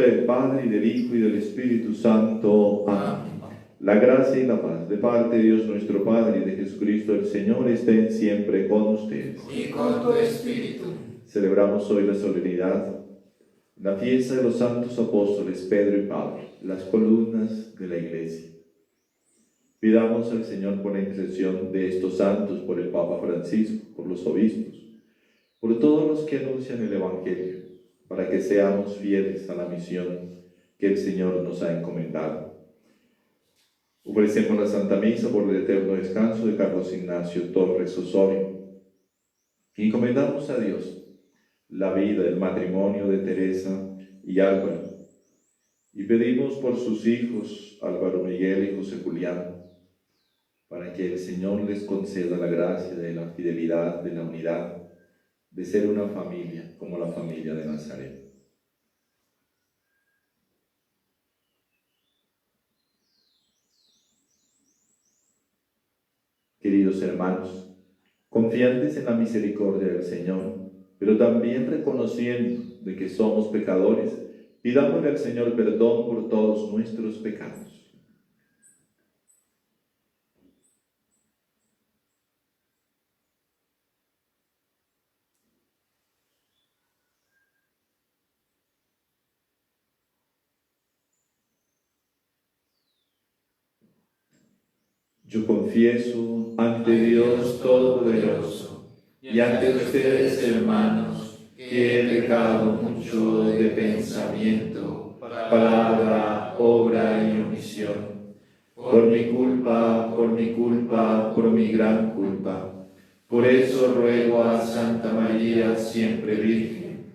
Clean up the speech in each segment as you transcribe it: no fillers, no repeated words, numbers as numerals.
nombre del Padre, y del Hijo, y del Espíritu Santo. Amén. La gracia y la paz de parte de Dios nuestro Padre y de Jesucristo el Señor estén siempre con ustedes. Y con tu espíritu. Celebramos hoy la solemnidad, la fiesta de los santos apóstoles Pedro y Pablo, las columnas de la Iglesia. Pidamos al Señor por la intercesión de estos santos, por el Papa Francisco, por los obispos, por todos los que anuncian el Evangelio, para que seamos fieles a la misión que el Señor nos ha encomendado. Ofrecemos la Santa Misa por el eterno descanso de Carlos Ignacio Torres Osorio. Y encomendamos a Dios la vida, el matrimonio de Teresa y Álvaro. Y pedimos por sus hijos, Álvaro Miguel y José Julián, para que el Señor les conceda la gracia de la fidelidad, de la unidad, de ser una familia como la familia de Nazaret. Queridos hermanos, confiantes en la misericordia del Señor, pero también reconociendo de que somos pecadores, pidámosle al Señor perdón por todos nuestros pecados. Yo confieso ante Dios Todopoderoso y ante ustedes, hermanos, que he pecado mucho de pensamiento, palabra, obra y omisión. Por mi culpa, por mi gran culpa. Por eso ruego a Santa María, siempre Virgen,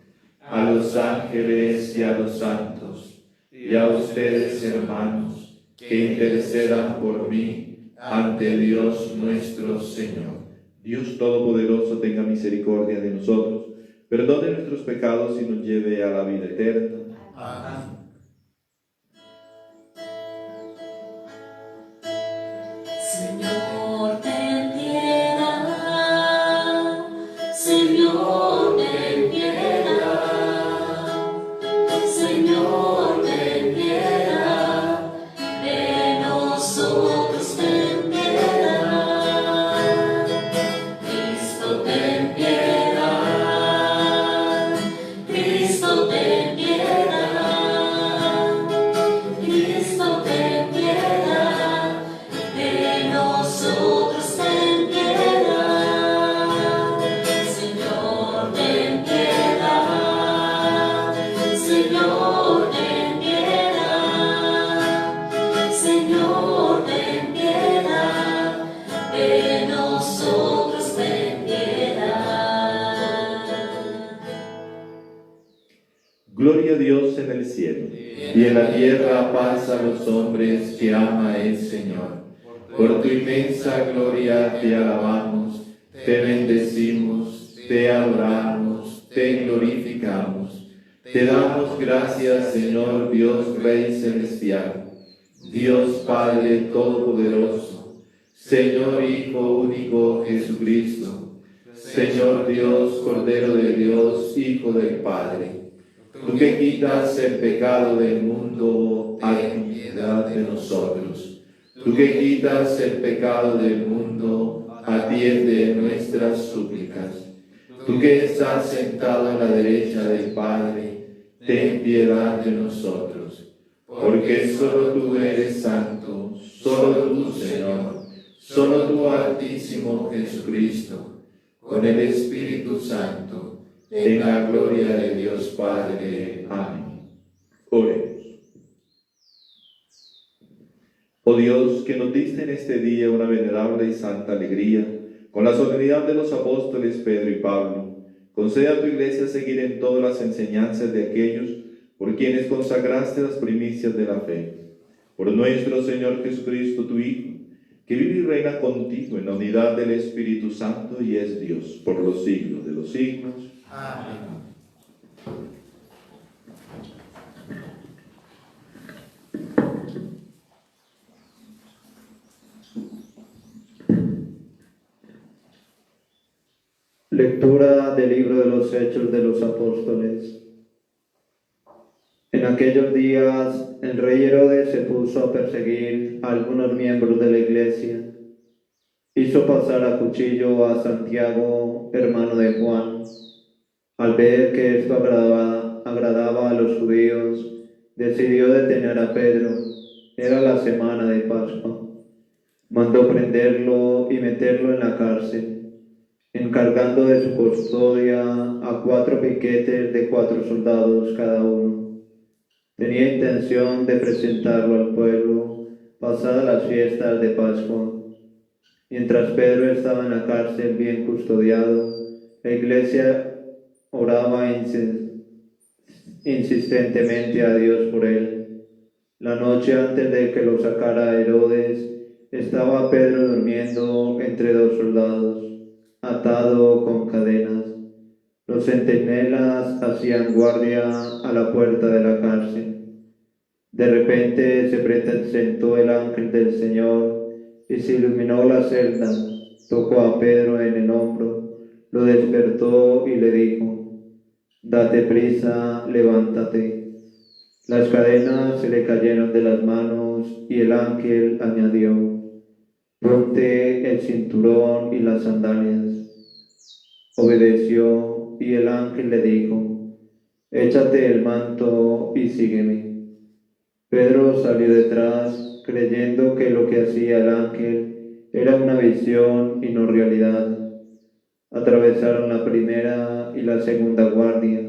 a los ángeles y a los santos, y a ustedes, hermanos, que intercedan por mí ante Dios nuestro Señor. Dios Todopoderoso tenga misericordia de nosotros, perdone nuestros pecados y nos lleve a la vida eterna. Amén. Señor, ten piedad. Señor, ten piedad. Señor, ten piedad de nosotros, ten piedad. Cristo, ten piedad. Cristo, ten piedad. Cristo, ten piedad de nosotros, ten piedad. Señor, ten piedad. Señor, ten piedad. Señor, ten piedad de nosotros, ten piedad. Gloria a Dios en el cielo, y en la tierra paz a los hombres que ama el Señor. Por tu inmensa gloria te alabamos, te bendecimos, te adoramos, te glorificamos. Te damos gracias, Señor Dios Rey Celestial, Dios Padre Todopoderoso, Señor Hijo único Jesucristo, Señor Dios, Cordero de Dios, Hijo del Padre. Tú que quitas el pecado del mundo, ten piedad de nosotros. Tú que quitas el pecado del mundo, atiende nuestras súplicas. Tú que estás sentado a la derecha del Padre, ten piedad de nosotros. Porque solo tú eres santo, solo tú, Señor, solo tú, Altísimo Jesucristo, con el Espíritu Santo, en la gloria de Dios Padre. Amén. Oremos. Oh Dios, que nos diste en este día una venerable y santa alegría, con la solemnidad de los apóstoles Pedro y Pablo, concede a tu Iglesia seguir en todas las enseñanzas de aquellos por quienes consagraste las primicias de la fe. Por nuestro Señor Jesucristo, tu Hijo, que vive y reina contigo en la unidad del Espíritu Santo y es Dios por los siglos de los siglos. Amén. Lectura del libro de los Hechos de los Apóstoles. En aquellos días el rey Herodes se puso a perseguir a algunos miembros de la iglesia. Hizo pasar a cuchillo a Santiago, hermano de Juan. Al ver que esto agradaba a los judíos, decidió detener a Pedro. Era la semana de Pascua. Mandó prenderlo y meterlo en la cárcel, encargando de su custodia a 4 piquetes de 4 soldados cada uno. Tenía intención de presentarlo al pueblo pasadas las fiestas de Pascua. Mientras Pedro estaba en la cárcel bien custodiado, la iglesia oraba insistentemente a Dios por él. La noche antes de que lo sacara Herodes, estaba Pedro durmiendo entre 2 soldados, atado con cadenas. Los centinelas hacían guardia a la puerta de la cárcel. De repente se presentó el ángel del Señor y se iluminó la celda. Tocó a Pedro en el hombro, lo despertó y le dijo: «Date prisa, levántate». Las cadenas se le cayeron de las manos y el ángel añadió: «Ponte el cinturón y las sandalias». Obedeció y el ángel le dijo: «Échate el manto y sígueme». Pedro salió detrás, creyendo que lo que hacía el ángel era una visión y no realidad. Atravesaron la primera y la segunda guardia,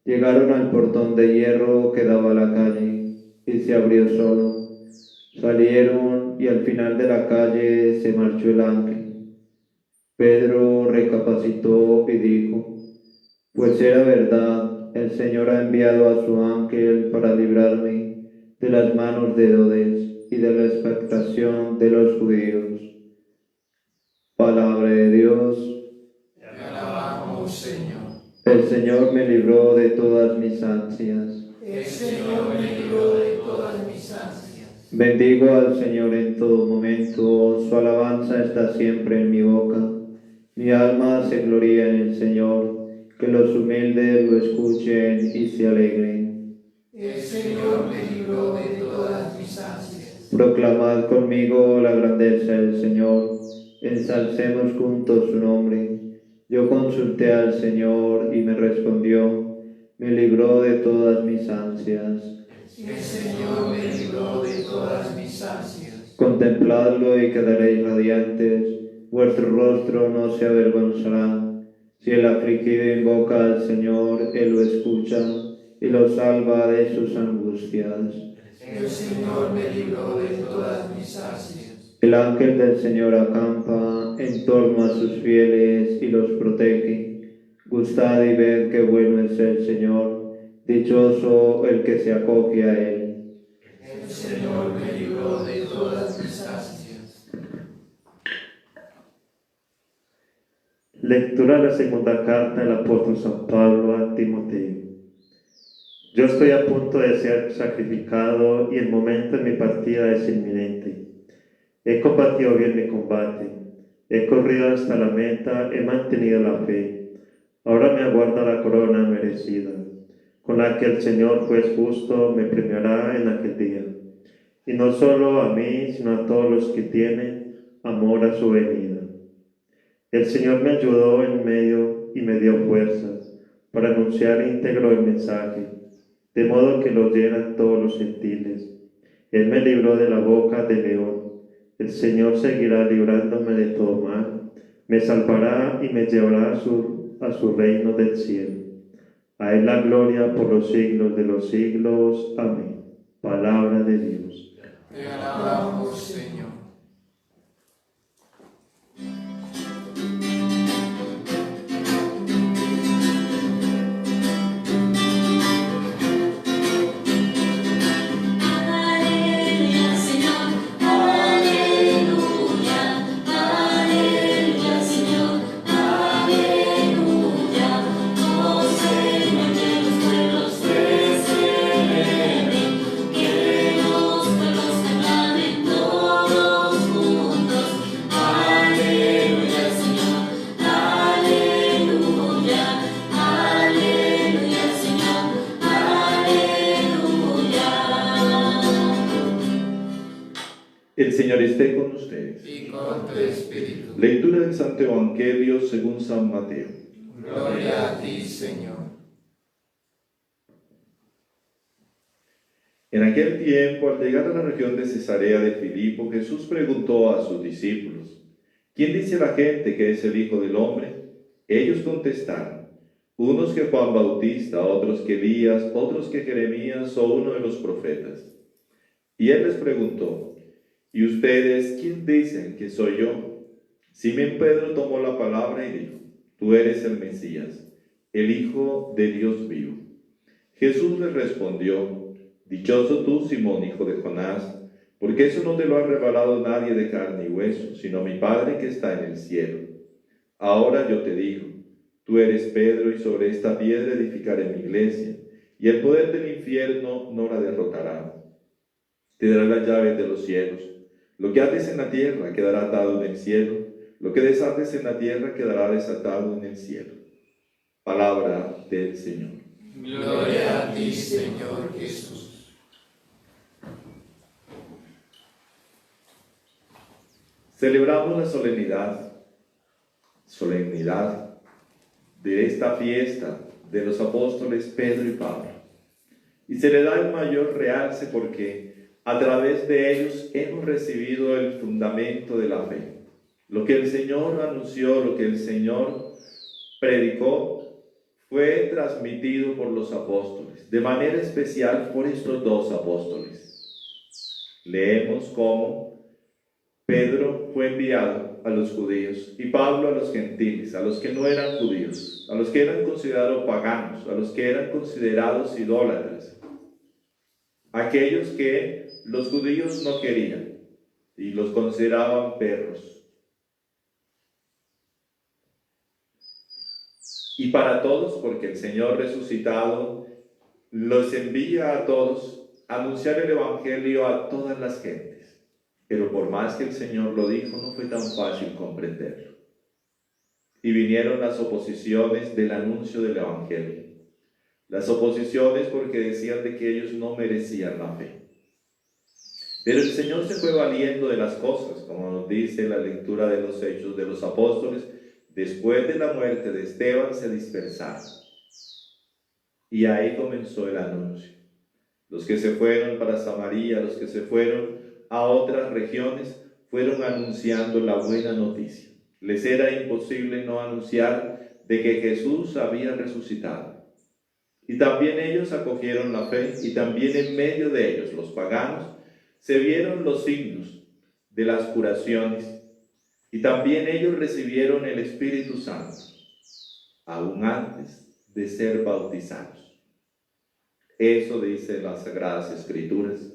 llegaron al portón de hierro que daba a la calle, y se abrió solo. Salieron y al final de la calle se marchó el ángel. Pedro recapacitó y dijo: «Pues era verdad, el Señor ha enviado a su ángel para librarme de las manos de Herodes y de la expectación de los judíos». Palabra de Dios. Te alabamos, Señor. El Señor me libró de todas mis ansias. El Señor me libró de todas mis ansias. Bendigo al Señor en todo momento, su alabanza está siempre en mi boca. Mi alma se gloria en el Señor, que los humildes lo escuchen y se alegren. El Señor me libró de todas mis ansias. Proclamad conmigo la grandeza del Señor, ensalcemos juntos su nombre. Yo consulté al Señor y me respondió, me libró de todas mis ansias. El Señor me libró de todas mis ansias. Contempladlo y quedaréis radiantes, vuestro rostro no se avergonzará. Si el afligido invoca al Señor, Él lo escucha y lo salva de sus angustias. El Señor me libró de todas mis ansias. El ángel del Señor acampa en torno a sus fieles y los protege. Gustad y ved qué bueno es el Señor, dichoso el que se acoge a Él. El Señor me libró de todas mis ansias. Lectura de la segunda carta del apóstol San Pablo a Timoteo. Yo estoy a punto de ser sacrificado y el momento de mi partida es inminente. He combatido bien mi combate, he corrido hasta la meta, he mantenido la fe. Ahora me aguarda la corona merecida, con la que el Señor, juez justo, me premiará en aquel día. Y no solo a mí, sino a todos los que tienen amor a su venida. El Señor me ayudó en medio y me dio fuerzas para anunciar íntegro el mensaje, de modo que lo oyeran todos los gentiles. Él me libró de la boca del león. El Señor seguirá librándome de todo mal, me salvará y me llevará a su reino del cielo. A Él la gloria por los siglos de los siglos. Amén. Palabra de Dios. Te alabamos, Señor. Aleluya, Señor, aleluya, aleluya, Señor, aleluya. Oh Señor, que los pueblos te celebren, que los pueblos te acaben todo El Señor esté con ustedes. y con tu espíritu. Lectura del Santo Evangelio según San Mateo. Gloria a ti, Señor. En aquel tiempo, al llegar a la región de Cesarea de Filipo, Jesús preguntó a sus discípulos: ¿Quién dice la gente que es el Hijo del Hombre? Ellos contestaron: unos que Juan Bautista, otros que Elías, otros que Jeremías o uno de los profetas. Y él les preguntó: ¿y ustedes quién dicen que soy yo? Simón Pedro tomó la palabra y dijo: tú eres el Mesías, el Hijo de Dios vivo. Jesús les respondió: dichoso tú, Simón, hijo de Jonás, porque eso no te lo ha revelado nadie de carne y hueso, sino mi Padre que está en el cielo. Ahora yo te digo: tú eres Pedro, y sobre esta piedra edificaré mi iglesia, y el poder del infierno no la derrotará. Te daré las llaves de los cielos. Lo que ates en la tierra quedará atado en el cielo, lo que desates en la tierra quedará desatado en el cielo. Palabra del Señor. Gloria a ti, Señor Jesús. Celebramos la solemnidad de esta fiesta de los apóstoles Pedro y Pablo. Y se le da el mayor realce porque a través de ellos hemos recibido el fundamento de la fe. Lo que el Señor anunció, lo que el Señor predicó, fue transmitido por los apóstoles, de manera especial por estos dos apóstoles. Leemos cómo Pedro fue enviado a los judíos y Pablo a los gentiles, a los que no eran judíos, a los que eran considerados paganos, a los que eran considerados idólatras, aquellos que los judíos no querían y los consideraban perros. Y para todos, porque el Señor resucitado los envía a todos a anunciar el Evangelio a todas las gentes. Pero por más que el Señor lo dijo, no fue tan fácil comprenderlo. Y vinieron las oposiciones del anuncio del Evangelio. Las oposiciones porque decían de que ellos no merecían la fe. Pero el Señor se fue valiendo de las cosas, como nos dice la lectura de los Hechos de los Apóstoles. Después de la muerte de Esteban se dispersaron. Y ahí comenzó el anuncio. Los que se fueron para Samaria, los que se fueron a otras regiones, fueron anunciando la buena noticia. Les era imposible no anunciar de que Jesús había resucitado. Y también ellos acogieron la fe, y también en medio de ellos, los paganos, se vieron los signos de las curaciones, y también ellos recibieron el Espíritu Santo, aún antes de ser bautizados. Eso dice las Sagradas Escrituras.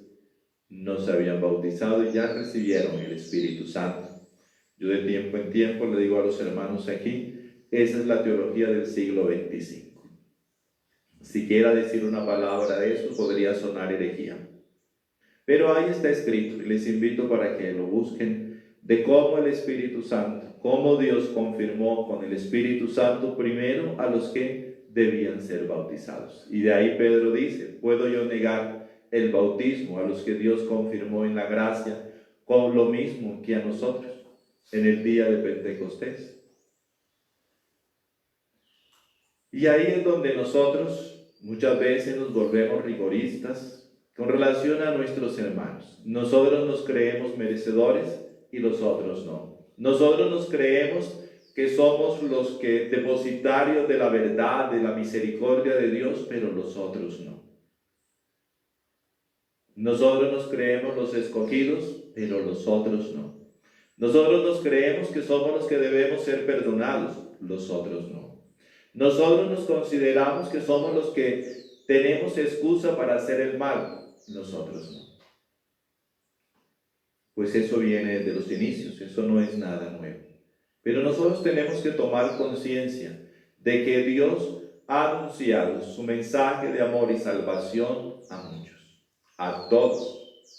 No se habían bautizado y ya recibieron el Espíritu Santo. Yo de tiempo en tiempo le digo a los hermanos aquí, esa es la teología del siglo XXV. Si quiera decir una palabra de eso, podría sonar herejía. Pero ahí está escrito, y les invito para que lo busquen, de cómo el Espíritu Santo, cómo Dios confirmó con el Espíritu Santo primero a los que debían ser bautizados. Y de ahí Pedro dice: ¿puedo yo negar el bautismo a los que Dios confirmó en la gracia con lo mismo que a nosotros en el día de Pentecostés? Y ahí es donde nosotros muchas veces nos volvemos rigoristas con relación a nuestros hermanos. Nosotros nos creemos merecedores y los otros no. Nosotros nos creemos que somos los que depositarios de la verdad, de la misericordia de Dios, pero los otros no. Nosotros nos creemos los escogidos, pero los otros no. Nosotros nos creemos que somos los que debemos ser perdonados, los otros no. Nosotros nos consideramos que somos los que tenemos excusa para hacer el mal, nosotros no. Pues eso viene desde los inicios, eso no es nada nuevo. Pero nosotros tenemos que tomar conciencia de que Dios ha anunciado su mensaje de amor y salvación a muchos, a todos,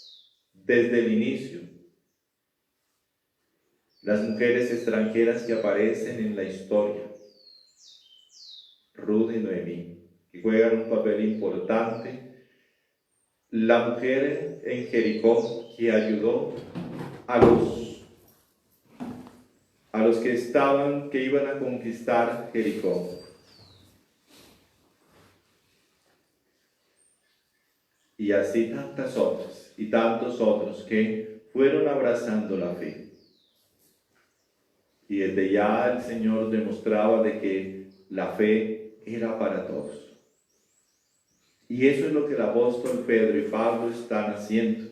desde el inicio. Las mujeres extranjeras que aparecen en la historia, Ruth y Noemí, que juegan un papel importante. La mujer en Jericó que ayudó a los que iban a conquistar Jericó. Y así tantas otras y tantos otros que fueron abrazando la fe. Y desde ya el Señor demostraba de que la fe era para todos. Y eso es lo que el apóstol Pedro y Pablo están haciendo.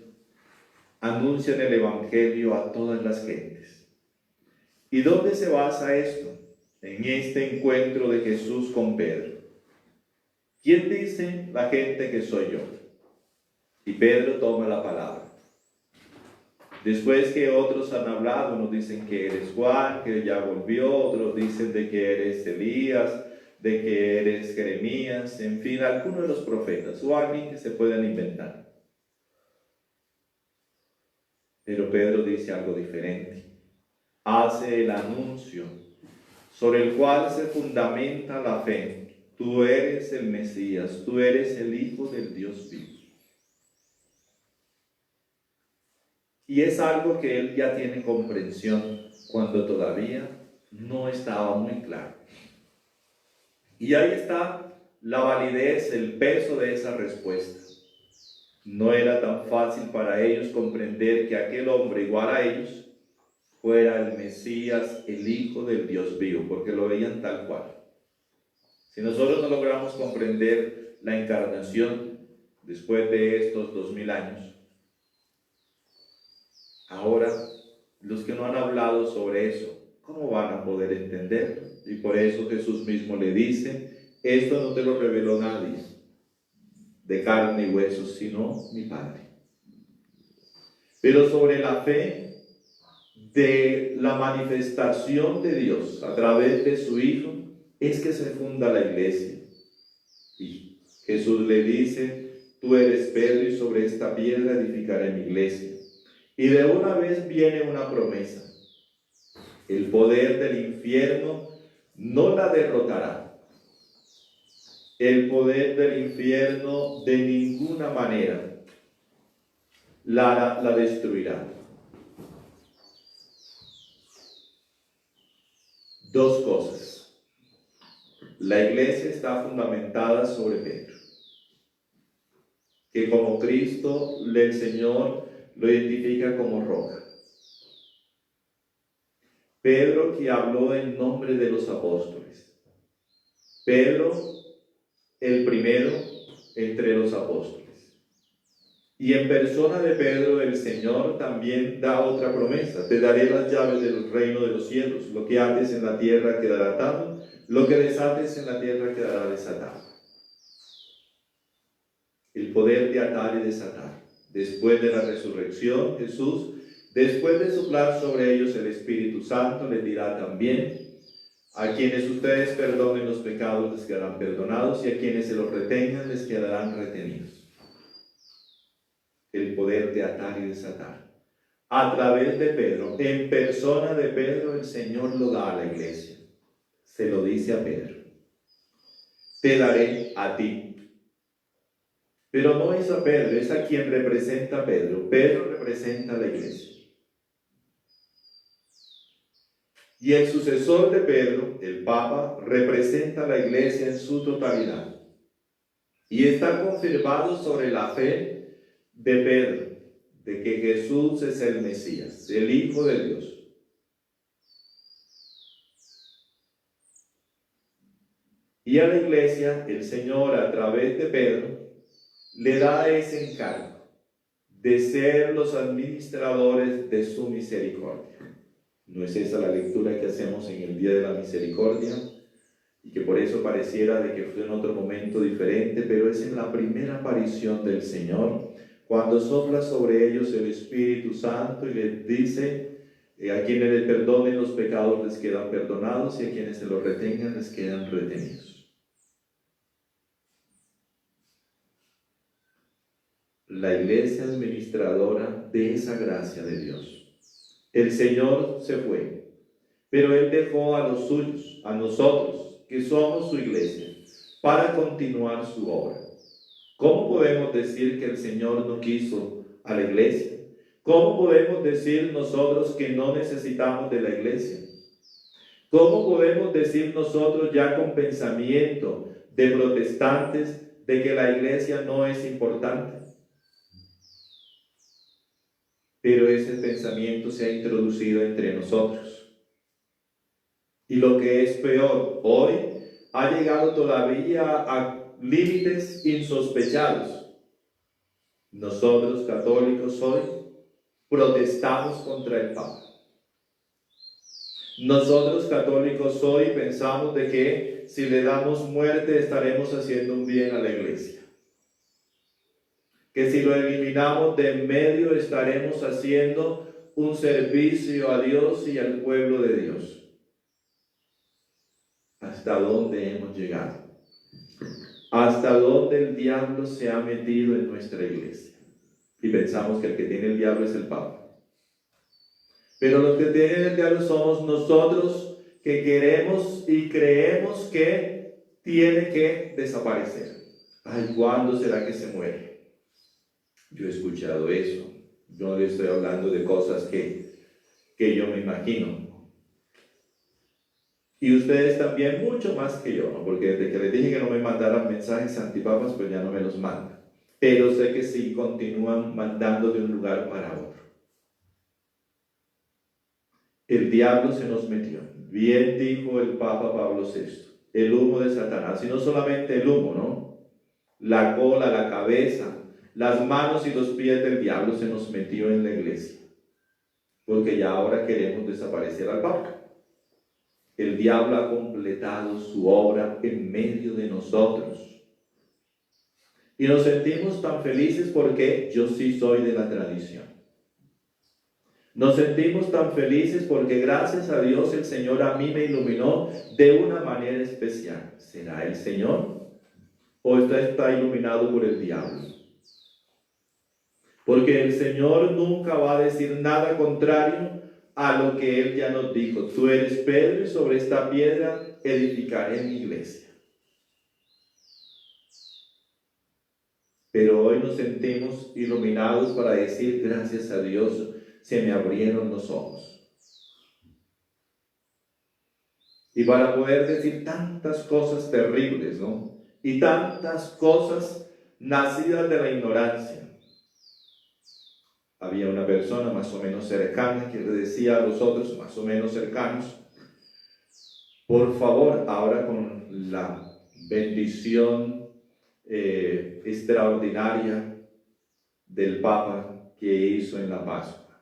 Anuncian el Evangelio a todas las gentes. ¿Y dónde se basa esto? En este encuentro de Jesús con Pedro. ¿Quién dice la gente que soy yo? Y Pedro toma la palabra. Después que otros han hablado, unos dicen que eres Juan, que ya volvió, otros dicen de que eres Elías, de que eres Jeremías, en fin, alguno de los profetas o alguien que se puedan inventar. Pero Pedro dice algo diferente. Hace el anuncio sobre el cual se fundamenta la fe. Tú eres el Mesías, tú eres el Hijo del Dios vivo. Y es algo que él ya tiene comprensión cuando todavía no estaba muy claro. Y ahí está la validez, el peso de esa respuesta. No era tan fácil para ellos comprender que aquel hombre igual a ellos fuera el Mesías, el Hijo del Dios vivo, porque lo veían tal cual. Si nosotros no logramos comprender la encarnación después de estos 2000 años, ahora, los que no han hablado sobre eso, ¿cómo van a poder entenderlo? Y por eso Jesús mismo le dice, esto no te lo reveló nadie, de carne y huesos, sino mi Padre. Pero sobre la fe de la manifestación de Dios a través de su Hijo, es que se funda la iglesia. Y Jesús le dice, tú eres Pedro y sobre esta piedra edificaré mi iglesia. Y de una vez viene una promesa. El poder del infierno no la derrotará. El poder del infierno de ninguna manera la destruirá. Dos cosas. La iglesia está fundamentada sobre Pedro, que como Cristo, el Señor, lo identifica como roca. Pedro, que habló en nombre de los apóstoles. Pedro, el primero entre los apóstoles. Y en persona de Pedro, el Señor también da otra promesa. Te daré las llaves del reino de los cielos. Lo que ates en la tierra quedará atado. Lo que desates en la tierra quedará desatado. El poder de atar y desatar. Después de la resurrección, Jesús, después de soplar sobre ellos el Espíritu Santo, les dirá también, a quienes ustedes perdonen los pecados les quedarán perdonados y a quienes se los retengan les quedarán retenidos. El poder de atar y desatar. A través de Pedro, en persona de Pedro, el Señor lo da a la iglesia. Se lo dice a Pedro. Te daré a ti. Pero no es a Pedro, es a quien representa a Pedro. Pedro representa a la iglesia. Y el sucesor de Pedro, el Papa, representa a la iglesia en su totalidad. Y está confirmado sobre la fe de Pedro, de que Jesús es el Mesías, el Hijo de Dios. Y a la iglesia, el Señor, a través de Pedro, le da ese encargo de ser los administradores de su misericordia. ¿No es esa la lectura que hacemos en el Día de la Misericordia? Y que por eso pareciera de que fue en otro momento diferente, pero es en la primera aparición del Señor, cuando sopla sobre ellos el Espíritu Santo y les dice, a quienes les perdonen los pecados les quedan perdonados y a quienes se los retengan les quedan retenidos. La iglesia administradora de esa gracia de Dios. El Señor se fue, pero Él dejó a los suyos, a nosotros, que somos su iglesia, para continuar su obra. ¿Cómo podemos decir que el Señor no quiso a la iglesia? ¿Cómo podemos decir nosotros que no necesitamos de la iglesia? ¿Cómo podemos decir nosotros ya con pensamiento de protestantes de que la iglesia no es importante? Pero ese pensamiento se ha introducido entre nosotros. Y lo que es peor, hoy ha llegado todavía a límites insospechados. Nosotros católicos hoy protestamos contra el Papa. Nosotros católicos hoy pensamos de que si le damos muerte estaremos haciendo un bien a la iglesia. Que si lo eliminamos de en medio estaremos haciendo un servicio a Dios y al pueblo de Dios. ¿Hasta dónde hemos llegado? ¿Hasta dónde el diablo se ha metido en nuestra iglesia? Y pensamos que el que tiene el diablo es el Papa. Pero los que tienen el diablo somos nosotros que queremos y creemos que tiene que desaparecer. Ay, ¿cuándo será que se muere? Yo he escuchado eso. Yo le estoy hablando de cosas que yo me imagino. Y ustedes también mucho más que yo, ¿no? Porque desde que les dije que no me mandaran mensajes antipapas, pues ya no me los mandan. Pero sé que sí continúan mandando de un lugar para otro. El diablo se nos metió. Bien dijo el Papa Pablo VI, el humo de Satanás. Y no solamente el humo, ¿no? La cola, la cabeza, las manos y los pies del diablo se nos metió en la iglesia. Porque ya ahora queremos desaparecer al Papa. El diablo ha completado su obra en medio de nosotros. Y nos sentimos tan felices porque yo sí soy de la tradición. Nos sentimos tan felices porque gracias a Dios el Señor a mí me iluminó de una manera especial. ¿Será el Señor? ¿O está iluminado por el diablo? Porque el Señor nunca va a decir nada contrario a lo que Él ya nos dijo. Tú eres Pedro y sobre esta piedra edificaré mi iglesia. Pero hoy nos sentimos iluminados para decir gracias a Dios se me abrieron los ojos. Y para poder decir tantas cosas terribles, ¿no? Y tantas cosas nacidas de la ignorancia. Había una persona más o menos cercana que le decía a los otros más o menos cercanos, por favor, ahora con la bendición extraordinaria del Papa que hizo en la Pascua,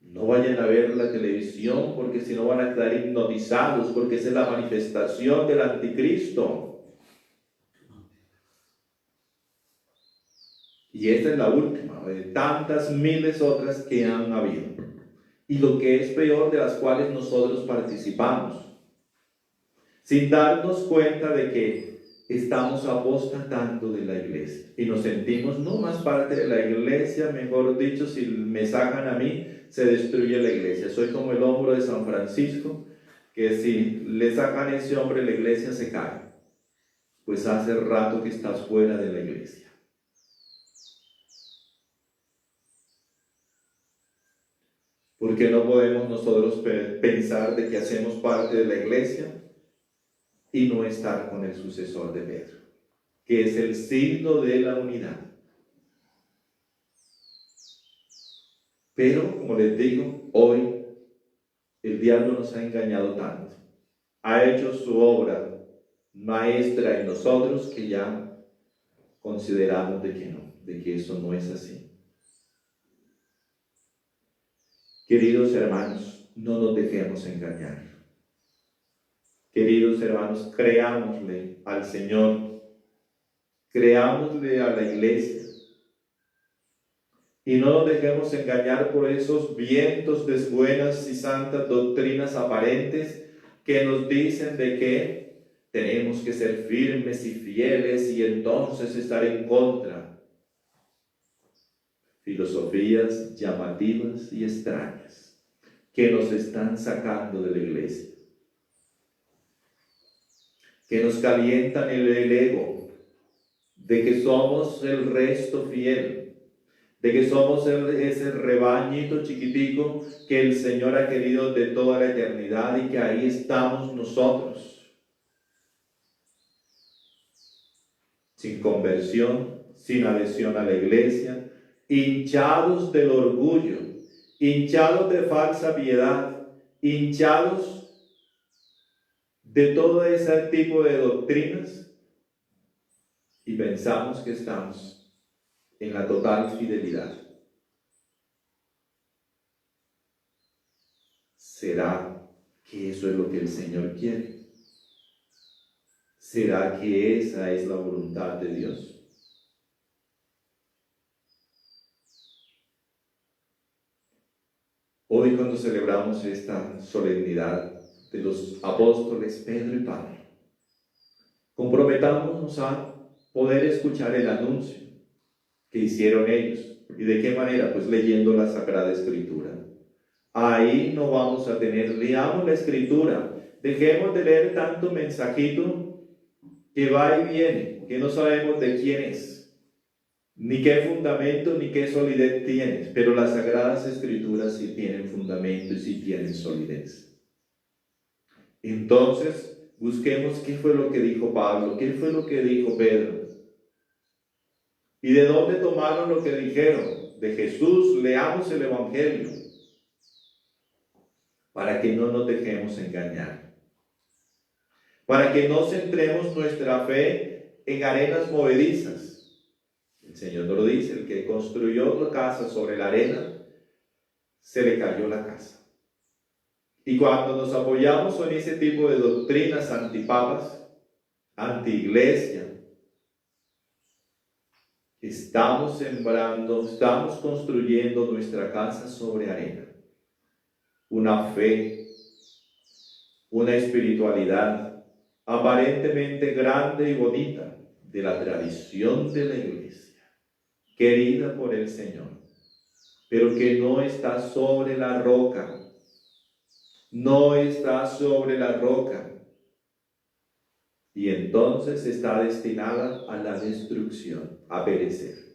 no vayan a ver la televisión porque si no van a quedar hipnotizados, porque esa es la manifestación del anticristo. Y esta es la última de tantas miles otras que han habido. Y lo que es peor, de las cuales nosotros participamos, sin darnos cuenta de que estamos apostatando de la iglesia. Y nos sentimos no más parte de la iglesia, mejor dicho, si me sacan a mí, se destruye la iglesia. Soy como el hombro de San Francisco, que si le sacan a ese hombre, la iglesia se cae. Pues hace rato que estás fuera de la iglesia. Porque no podemos nosotros pensar de que hacemos parte de la iglesia y no estar con el sucesor de Pedro, que es el signo de la unidad. Pero, como les digo, hoy el diablo nos ha engañado tanto. Ha hecho su obra maestra en nosotros que ya consideramos de que no, de que eso no es así. Queridos hermanos, no nos dejemos engañar. Queridos hermanos, creámosle al Señor, creámosle a la iglesia. Y no nos dejemos engañar por esos vientos de buenas y santas doctrinas aparentes que nos dicen de que tenemos que ser firmes y fieles y entonces estar en contra. Filosofías llamativas y extrañas que nos están sacando de la iglesia, que nos calientan el ego de que somos el resto fiel, de que somos ese rebañito chiquitico que el Señor ha querido de toda la eternidad y que ahí estamos nosotros, sin conversión, sin adhesión a la iglesia, hinchados del orgullo, hinchados de falsa piedad, hinchados de todo ese tipo de doctrinas, y pensamos que estamos en la total fidelidad. ¿Será que eso es lo que el Señor quiere? ¿Será que esa es la voluntad de Dios? Hoy, cuando celebramos esta solemnidad de los apóstoles Pedro y Pablo, comprometámonos a poder escuchar el anuncio que hicieron ellos. ¿Y de qué manera? Pues leyendo la Sagrada Escritura. Ahí no vamos a tener, leamos la Escritura, dejemos de leer tanto mensajito que va y viene, que no sabemos de quién es, ni qué fundamento, ni qué solidez tiene, pero las Sagradas Escrituras sí tienen fundamento y sí tienen solidez. Entonces, busquemos qué fue lo que dijo Pablo, qué fue lo que dijo Pedro, y de dónde tomaron lo que dijeron. De Jesús. Leamos el Evangelio, para que no nos dejemos engañar, para que no centremos nuestra fe en arenas movedizas. El Señor nos lo dice: el que construyó la casa sobre la arena, se le cayó la casa. Y cuando nos apoyamos en ese tipo de doctrinas antipapas, anti-iglesia, estamos sembrando, estamos construyendo nuestra casa sobre arena. Una fe, una espiritualidad aparentemente grande y bonita de la tradición de la iglesia, querida por el Señor, pero que no está sobre la roca, no está sobre la roca, y entonces está destinada a la destrucción, a perecer.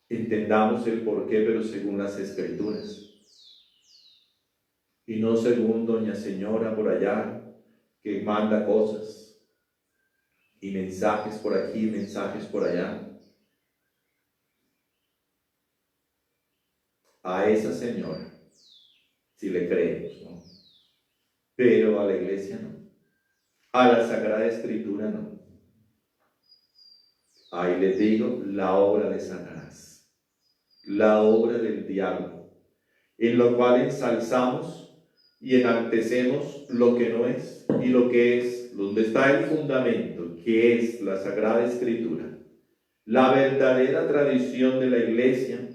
Entendamos el porqué, pero según las Escrituras, y no según doña señora por allá que manda cosas y mensajes por aquí, mensajes por allá. A esa señora si le creemos, ¿no? Pero a la iglesia no, a la Sagrada Escritura no. Ahí les digo, la obra de Satanás, la obra del diablo, en lo cual ensalzamos y enaltecemos lo que no es y lo que es, donde está el fundamento, que es la Sagrada Escritura, la verdadera tradición de la iglesia,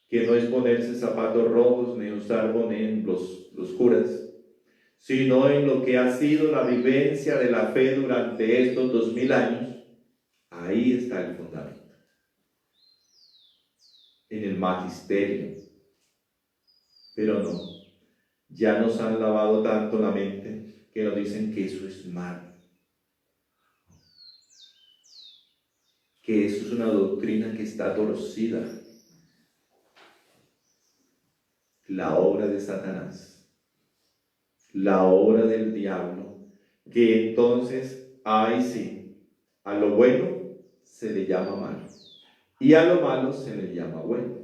que no es ponerse zapatos rojos ni usar bonén los curas, sino en lo que ha sido la vivencia de la fe durante estos 2000 años. Ahí está el fundamento, en el magisterio. Pero no, ya nos han lavado tanto la mente que nos dicen que eso es malo, que eso es una doctrina que está torcida, la obra de Satanás, la obra del diablo, que entonces, ay sí, a lo bueno se le llama malo y a lo malo se le llama bueno.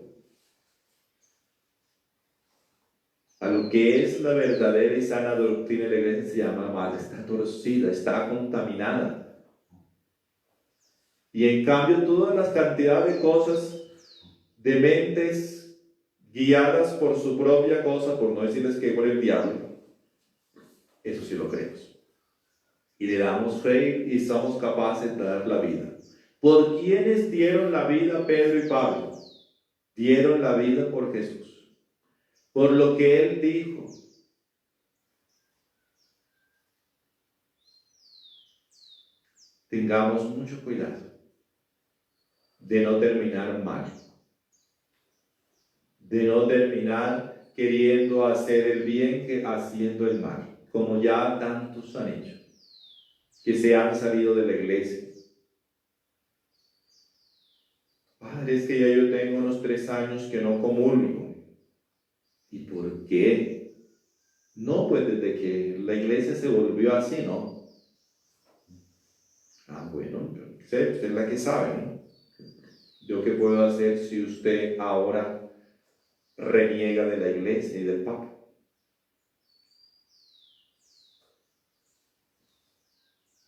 A lo que es la verdadera y sana doctrina de la iglesia se llama mal, está torcida, está contaminada. Y en cambio todas las cantidades de cosas, de mentes guiadas por su propia cosa, por no decirles que por el diablo, eso sí lo creemos. Y le damos fe y somos capaces de dar la vida. ¿Por quiénes dieron la vida Pedro y Pablo? Dieron la vida por Jesús, por lo que Él dijo. Tengamos mucho cuidado de no terminar mal, de no terminar queriendo hacer el bien que haciendo el mal, como ya tantos han hecho, que se han salido de la iglesia, es que ya yo tengo unos 3 años que no comulgo. ¿Y por qué? No, pues desde que la iglesia se volvió así, ¿no? Ah, bueno, yo no sé, usted es la que sabe, ¿no? ¿Yo qué puedo hacer si usted ahora reniega de la iglesia y del Papa?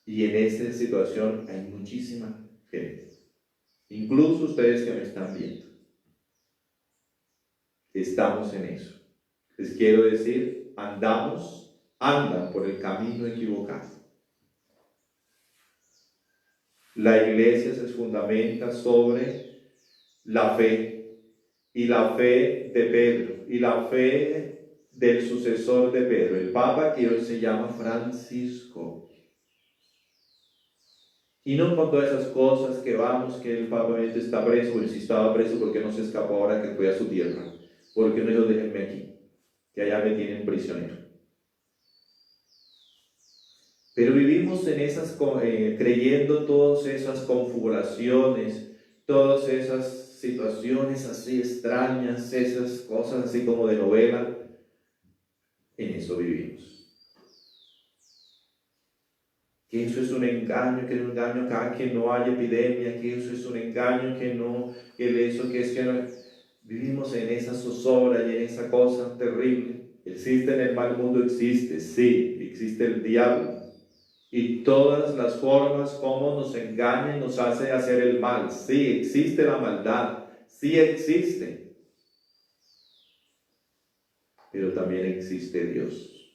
Y en esta situación hay muchísima gente, incluso ustedes que me están viendo. Estamos en eso. Les quiero decir, andan por el camino equivocado. La iglesia se fundamenta sobre la fe, y la fe de Pedro, y la fe del sucesor de Pedro, el Papa que hoy se llama Francisco. Y no con todas esas cosas que vamos, que el Papa está preso, o si estaba preso, ¿por qué no se escapó ahora que fue a su tierra? ¿Por qué no dijo, déjenme aquí, que allá me tienen prisionero? Pero vivimos en esas, creyendo todas esas configuraciones, todas esas situaciones así extrañas, esas cosas así como de novela. En eso vivimos. Que eso es un engaño, que es un engaño acá, que no hay epidemia, que eso es un engaño, que no, que eso, que es que no. Vivimos en esa zozobra y en esa cosa terrible. ¿Existe en el mal mundo? Existe, sí, existe el diablo. Y todas las formas como nos engaña y nos hace hacer el mal. Sí, existe la maldad, sí existe. Pero también existe Dios,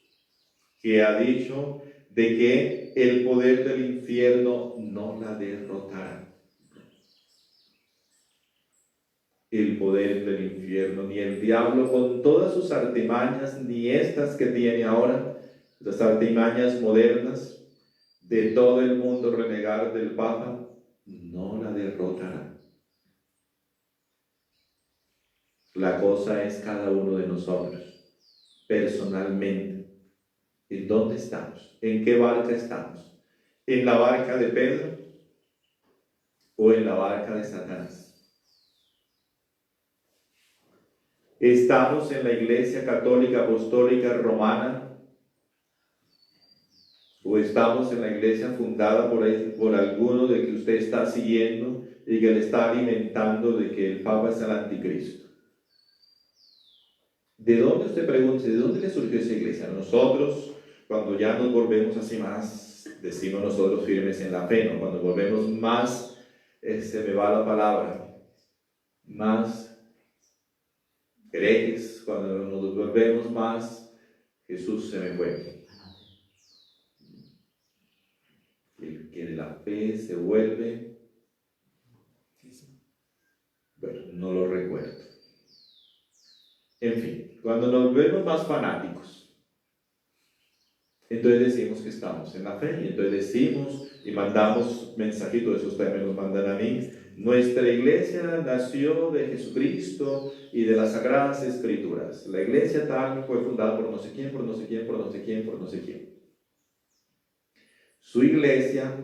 que ha dicho de que el poder del infierno no la derrotará. El poder del infierno, ni el diablo con todas sus artimañas, ni estas que tiene ahora, las artimañas modernas, de todo el mundo renegar del Papa, no la derrotará. La cosa es cada uno de nosotros, personalmente. ¿En dónde estamos? ¿En qué barca estamos? ¿En la barca de Pedro o en la barca de Satanás? ¿Estamos en la Iglesia Católica Apostólica Romana? ¿O estamos en la iglesia fundada por alguno de que usted está siguiendo y que le está alimentando de que el Papa es el anticristo? ¿De dónde usted pregunta? ¿De dónde le surgió esa iglesia? Nosotros, cuando ya nos volvemos así más, decimos nosotros firmes en la fe, ¿no? Cuando volvemos más, se me va la palabra, más herejes, cuando nos volvemos más, Jesús se me fue. El que de la fe se vuelve, bueno, no lo recuerdo. En fin, cuando nos vemos más fanáticos, entonces decimos que estamos en la fe, y entonces decimos y mandamos mensajitos, esos también me los mandan a mí. Nuestra iglesia nació de Jesucristo y de las Sagradas Escrituras. La iglesia tal fue fundada por no sé quién, por no sé quién, por no sé quién, por no sé quién. Su iglesia,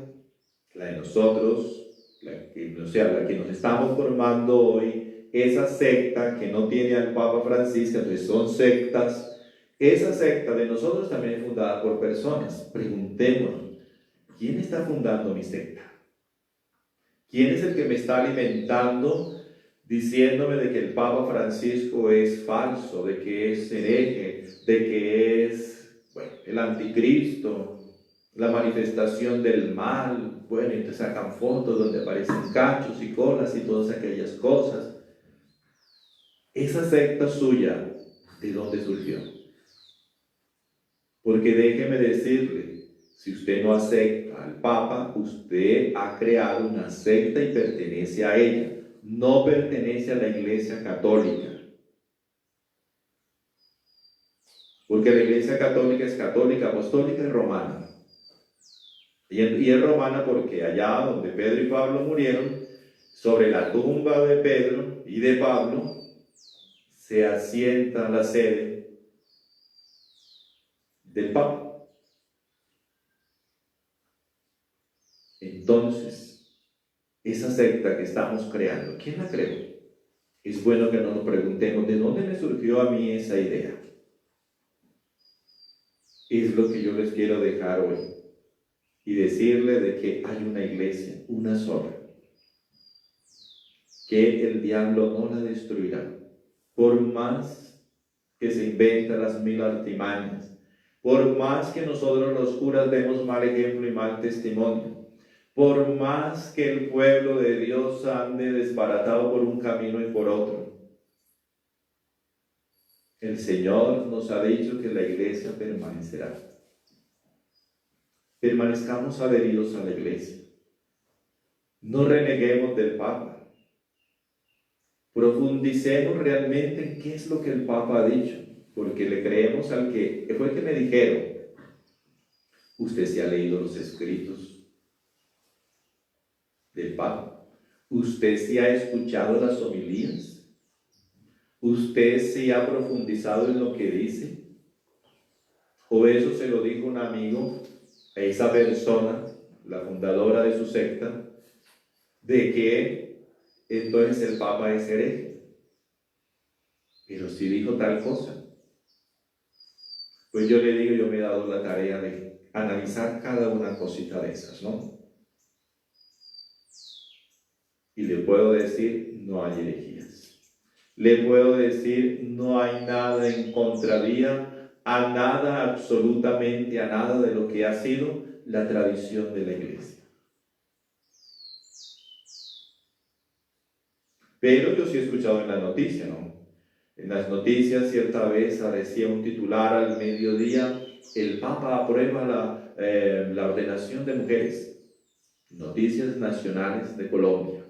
la de nosotros, la que nos estamos formando hoy, esa secta que no tiene al Papa Francisco, entonces son sectas. Esa secta de nosotros también es fundada por personas. Preguntémonos, ¿quién está fundando mi secta? ¿Quién es el que me está alimentando, diciéndome de que el Papa Francisco es falso, de que es hereje, de que es, bueno, el anticristo, la manifestación del mal? Bueno, y te sacan fotos donde aparecen cachos y colas y todas aquellas cosas. Esa secta suya, ¿de dónde surgió? Porque déjeme decirle, si usted no acepta al Papa, usted ha creado una secta y pertenece a ella. No pertenece a la Iglesia Católica. Porque la Iglesia Católica es católica, apostólica y romana. Y es romana porque allá donde Pedro y Pablo murieron, sobre la tumba de Pedro y de Pablo, se asienta la sede del Papa. Entonces, esa secta que estamos creando, ¿quién la creó? Es bueno que no nos preguntemos de dónde me surgió a mí esa idea. Es lo que yo les quiero dejar hoy y decirle de que hay una iglesia, una sola, que el diablo no la destruirá, por más que se inventan las mil artimañas, por más que nosotros los curas demos mal ejemplo y mal testimonio, por más que el pueblo de Dios ande desbaratado por un camino y por otro. El Señor nos ha dicho que la iglesia permanecerá. Permanezcamos adheridos a la iglesia. No reneguemos del Papa. Profundicemos realmente en qué es lo que el Papa ha dicho, porque le creemos al que fue que me dijeron, usted se ha leído los escritos del Papa, usted se ha escuchado las homilías, usted se ha profundizado en lo que dice, o eso se lo dijo un amigo a esa persona, la fundadora de su secta, de que entonces el Papa es hereje. Pero si dijo tal cosa, pues yo le digo, yo me he dado la tarea de analizar cada una cosita de esas, ¿no? Y le puedo decir, no hay herejías. Le puedo decir, no hay nada en contravía a nada, absolutamente a nada de lo que ha sido la tradición de la iglesia. Pero yo sí he escuchado en la noticia, ¿no? En las noticias cierta vez decía un titular al mediodía, el Papa aprueba la ordenación de mujeres. Noticias nacionales de Colombia.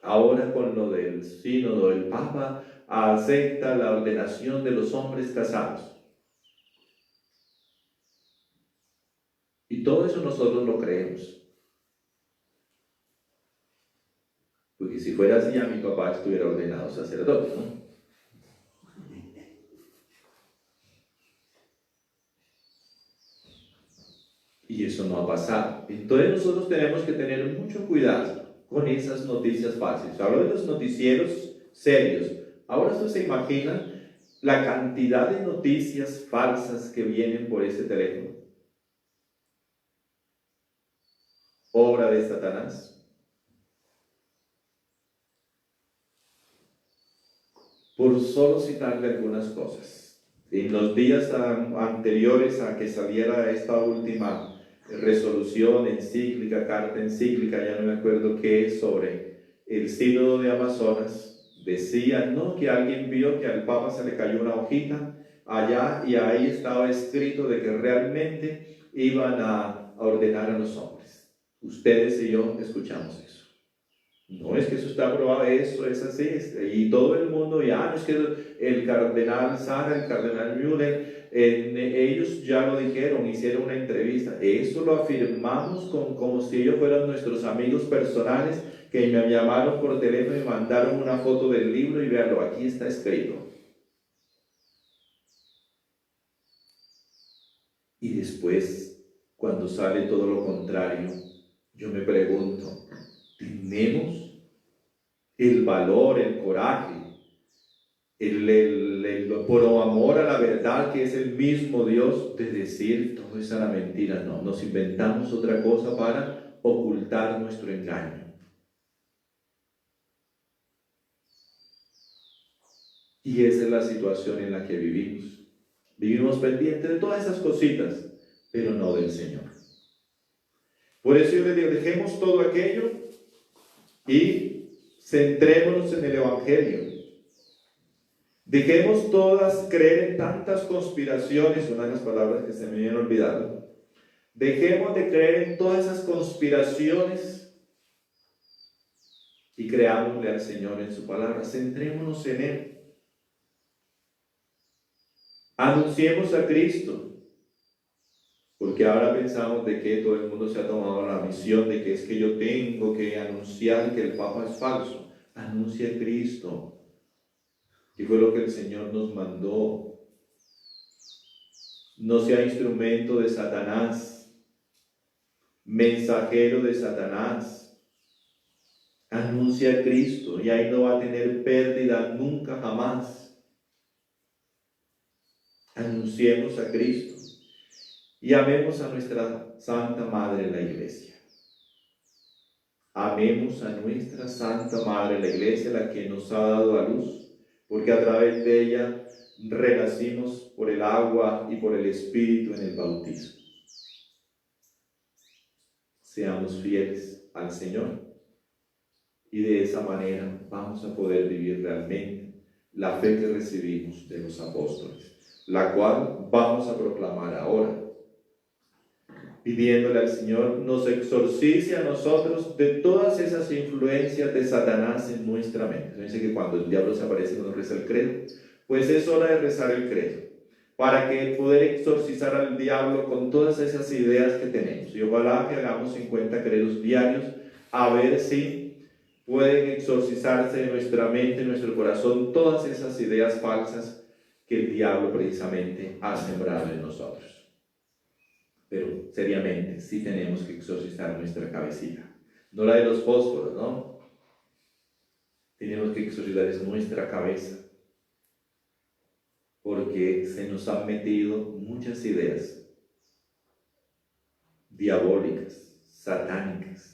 Ahora con lo del sínodo, el Papa acepta la ordenación de los hombres casados. Y todo eso nosotros lo creemos. Porque si fuera así, ya mi papá estuviera ordenado sacerdote, ¿no? Y eso no ha pasado. Entonces nosotros tenemos que tener mucho cuidado con esas noticias falsas. Hablo de los noticieros serios. Ahora usted se imagina la cantidad de noticias falsas que vienen por ese teléfono. Obra de Satanás. Por solo citarle algunas cosas. En los días anteriores a que saliera esta última resolución, encíclica, carta encíclica, ya no me acuerdo qué es, sobre el sínodo de Amazonas, decía, ¿no?, que alguien vio que al Papa se le cayó una hojita allá y ahí estaba escrito de que realmente iban a ordenar a los hombres. Ustedes y yo escuchamos eso. No es que eso está aprobado, eso es así, y todo el mundo, ya no es que el cardenal Sara, el cardenal Müller, ellos ya lo dijeron, hicieron una entrevista, eso lo afirmamos como si ellos fueran nuestros amigos personales que me llamaron por teléfono y mandaron una foto del libro y véanlo, aquí está escrito. Y después, cuando sale todo lo contrario, yo me pregunto, ¿tenemos el valor, el coraje, por amor a la verdad que es el mismo Dios, de decir todo eso era mentira? No, nos inventamos otra cosa para ocultar nuestro engaño. Y esa es la situación en la que vivimos. Vivimos pendientes de todas esas cositas, pero no del Señor. Por eso yo les digo, dejemos todo aquello y centrémonos en el Evangelio. Dejemos todas creer en tantas conspiraciones, una de las palabras que se me habían olvidado. Dejemos de creer en todas esas conspiraciones y creámosle al Señor en su palabra. Centrémonos en Él. Anunciemos a Cristo. Porque ahora pensamos de que todo el mundo se ha tomado la misión de que es que yo tengo que anunciar que el Papa es falso. Anuncia a Cristo. Y fue lo que el Señor nos mandó. No sea instrumento de Satanás, mensajero de Satanás. Anuncia a Cristo y ahí no va a tener pérdida nunca jamás. Anunciemos a Cristo y amemos a nuestra Santa Madre la Iglesia. Amemos a nuestra Santa Madre la Iglesia, la que nos ha dado a luz, porque a través de ella renacimos por el agua y por el Espíritu en el bautismo. Seamos fieles al Señor y de esa manera vamos a poder vivir realmente la fe que recibimos de los apóstoles, la cual vamos a proclamar ahora, pidiéndole al Señor nos exorcice a nosotros de todas esas influencias de Satanás en nuestra mente. Dice que cuando el diablo se aparece uno reza el credo, pues es hora de rezar el credo, para que poder exorcizar al diablo con todas esas ideas que tenemos. Y ojalá que hagamos 50 credos diarios, a ver si pueden exorcizarse de nuestra mente, de nuestro corazón, todas esas ideas falsas que el diablo precisamente ha sembrado en nosotros. Pero seriamente, sí tenemos que exorcizar nuestra cabecita, no la de los fósforos, ¿no? Tenemos que exorcizar nuestra cabeza, porque se nos han metido muchas ideas diabólicas, satánicas,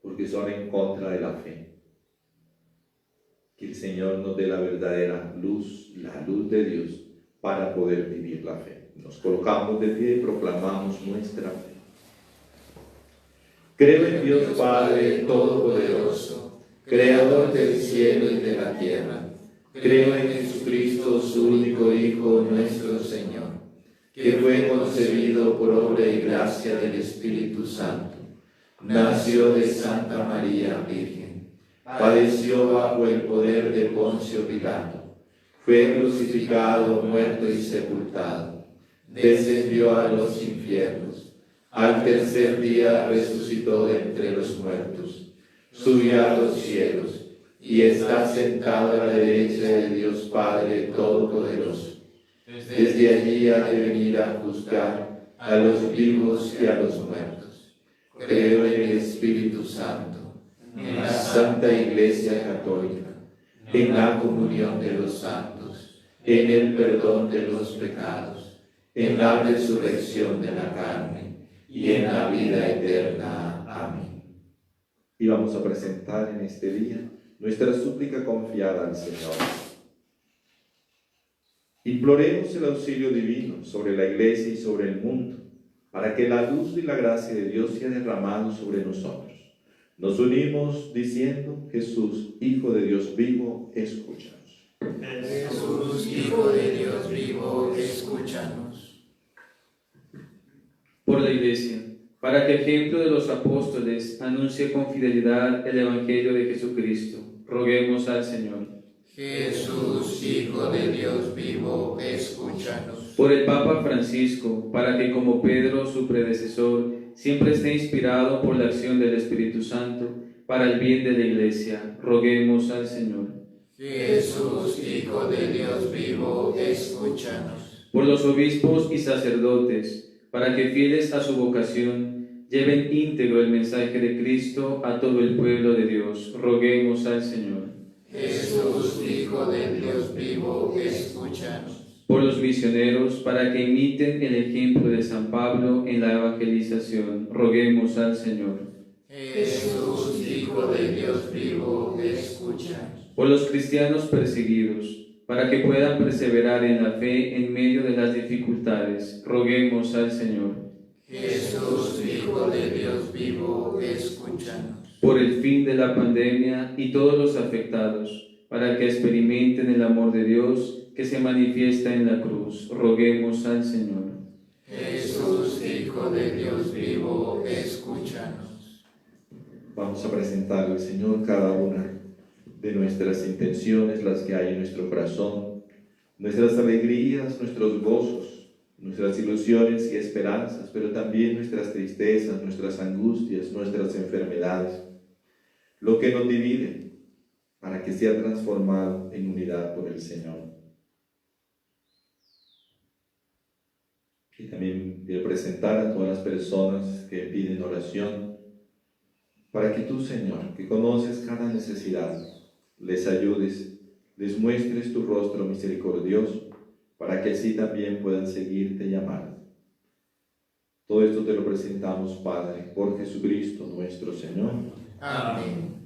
porque son en contra de la fe. Que el Señor nos dé la verdadera luz, la luz de Dios, para poder vivir la fe. Nos colocamos de pie y proclamamos nuestra fe. Creo en Dios Padre Todopoderoso, Creador del cielo y de la tierra. Creo en Jesucristo, su único Hijo, nuestro Señor, que fue concebido por obra y gracia del Espíritu Santo. Nació de Santa María Virgen. Padeció bajo el poder de Poncio Pilato. Fue crucificado, muerto y sepultado. Descendió a los infiernos. Al tercer día resucitó de entre los muertos. Subió a los cielos y está sentado a la derecha de Dios Padre Todopoderoso. Desde allí ha de venir a juzgar a los vivos y a los muertos. Creo en el Espíritu Santo, en la Santa Iglesia Católica, en la comunión de los santos, en el perdón de los pecados, en la resurrección de la carne y en la vida eterna. Amén. Y vamos a presentar en este día nuestra súplica confiada al Señor. Imploremos el auxilio divino sobre la Iglesia y sobre el mundo, para que la luz y la gracia de Dios sea derramado sobre nosotros. Nos unimos diciendo: Jesús, Hijo de Dios vivo, escúchanos. Jesús, Hijo de Dios vivo, escúchanos. Por la Iglesia, para que ejemplo de los apóstoles anuncie con fidelidad el Evangelio de Jesucristo, roguemos al Señor. Jesús, Hijo de Dios vivo, escúchanos. Por el Papa Francisco, para que como Pedro, su predecesor, siempre esté inspirado por la acción del Espíritu Santo, para el bien de la Iglesia, roguemos al Señor. Jesús, Hijo de Dios vivo, escúchanos. Por los obispos y sacerdotes, para que fieles a su vocación, lleven íntegro el mensaje de Cristo a todo el pueblo de Dios, roguemos al Señor. Jesús, Hijo de Dios vivo, escúchanos. Por los misioneros, para que imiten el ejemplo de San Pablo en la evangelización, roguemos al Señor. Jesús, Hijo de Dios vivo, escúchanos. Por los cristianos perseguidos, para que puedan perseverar en la fe en medio de las dificultades, roguemos al Señor. Jesús, Hijo de Dios vivo, escúchanos. Por el fin de la pandemia y todos los afectados, para que experimenten el amor de Dios que se manifiesta en la cruz, roguemos al Señor. Jesús, Hijo de Dios vivo, escúchanos. Vamos a presentar al Señor cada una de nuestras intenciones, las que hay en nuestro corazón, nuestras alegrías, nuestros gozos, nuestras ilusiones y esperanzas, pero también nuestras tristezas, nuestras angustias, nuestras enfermedades, lo que nos divide, para que sea transformado en unidad por el Señor. Y también quiero presentar a todas las personas que piden oración, para que tú, Señor, que conoces cada necesidad, les ayudes, les muestres tu rostro misericordioso, para que así también puedan seguirte y amar. Todo esto te lo presentamos, Padre, por Jesucristo nuestro Señor. Amén.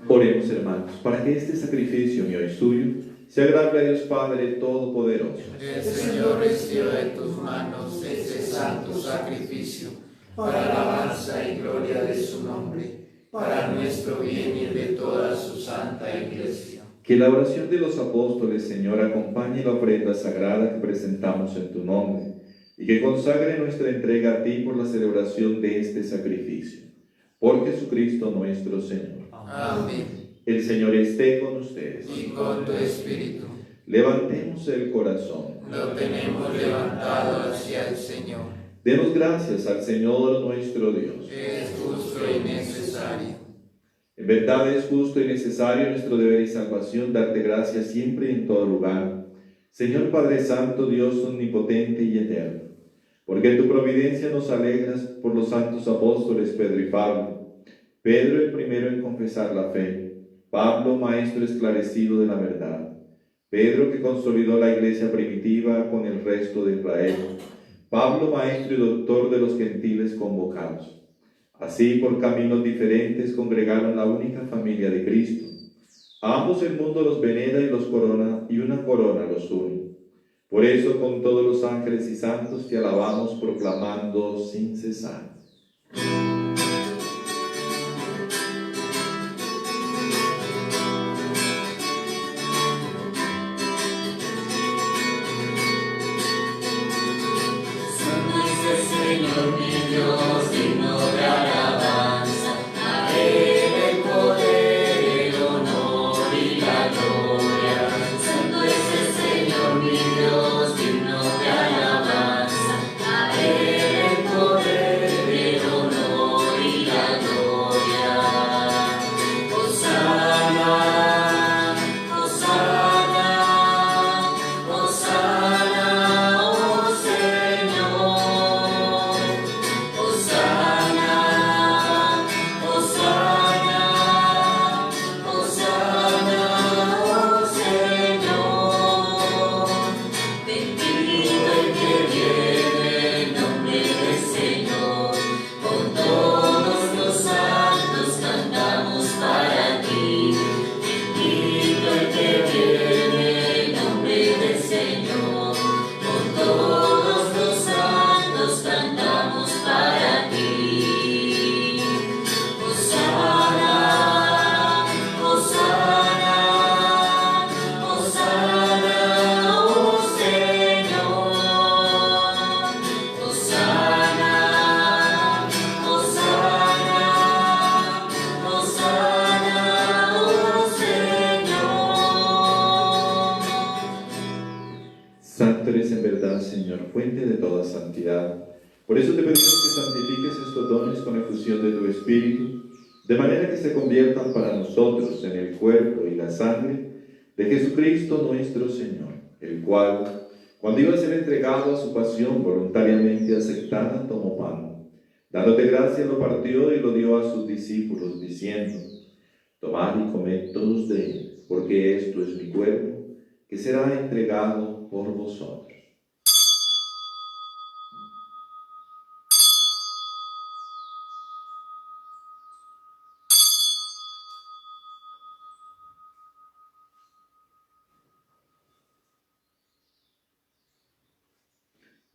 Oremos, hermanos, para que este sacrificio mío y suyo sea agradable a Dios Padre Todopoderoso. El Señor reciba de tus manos este santo sacrificio para alabanza y gloria de su nombre, para nuestro bien y el de toda su santa Iglesia. Que la oración de los apóstoles, Señor, acompañe la ofrenda sagrada que presentamos en tu nombre y que consagre nuestra entrega a ti por la celebración de este sacrificio. Por Jesucristo nuestro Señor. Amén. El Señor esté con ustedes. Y con tu espíritu. Levantemos el corazón. Lo tenemos levantado hacia el Señor. Demos gracias al Señor nuestro Dios. Es justo y necesario. En verdad es justo y necesario nuestro deber y salvación darte gracias siempre y en todo lugar, Señor Padre Santo, Dios omnipotente y eterno, porque en tu providencia nos alegras por los santos apóstoles Pedro y Pablo. Pedro el primero en confesar la fe, Pablo maestro esclarecido de la verdad, Pedro que consolidó la iglesia primitiva con el resto de Israel, Pablo maestro y doctor de los gentiles convocados. Así, por caminos diferentes, congregaron la única familia de Cristo. A ambos el mundo los venera y los corona, y una corona los une. Por eso, con todos los ángeles y santos, te alabamos proclamando sin cesar. Señor mi Dios, digno de alabanza, a Él el poder, el honor y la gloria. Santo es el Señor mi Dios, digno de alabanza, a Él el poder, el honor y la gloria. Hosana, Hosana, Hosana, oh Señor. Santo eres en verdad, Señor, fuente de toda santidad. Por eso te pedimos que santifiques estos dones con efusión de tu Espíritu, de manera que se conviertan para nosotros en el cuerpo y la sangre de Jesucristo nuestro Señor, el cual, cuando iba a ser entregado a su pasión voluntariamente aceptada, tomó pan. Dándote gracia, lo partió y lo dio a sus discípulos, diciendo: Tomad y comed todos de él, porque esto es mi cuerpo, que será entregado por vosotros.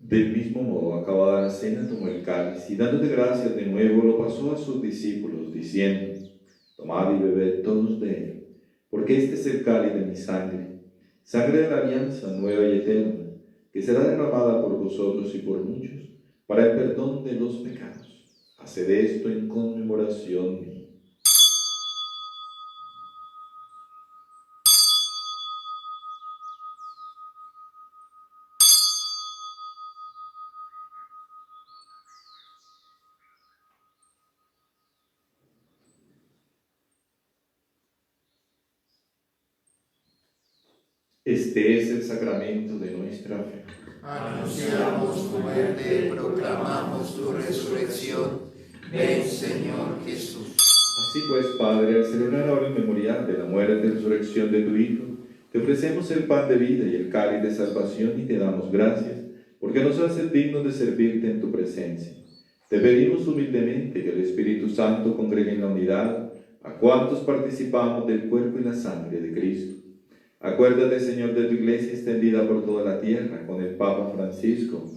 Del mismo modo, acabada la cena, tomó el cáliz y dándote gracias de nuevo, lo pasó a sus discípulos, diciendo: Tomad y bebed todos de él, porque este es el cáliz de mi sangre, sangre de la alianza nueva y eterna, que será derramada por vosotros y por muchos, para el perdón de los pecados. Haced esto en conmemoración mía. Este es el sacramento de nuestra fe. Anunciamos tu muerte, proclamamos tu resurrección. Ven, Señor Jesús. Así pues, Padre, al celebrar ahora el memorial de la muerte y resurrección de tu Hijo, te ofrecemos el pan de vida y el cáliz de salvación y te damos gracias, porque nos haces dignos de servirte en tu presencia. Te pedimos humildemente que el Espíritu Santo congregue en la unidad a cuantos participamos del cuerpo y la sangre de Cristo. Acuérdate, Señor, de tu Iglesia extendida por toda la tierra, con el Papa Francisco,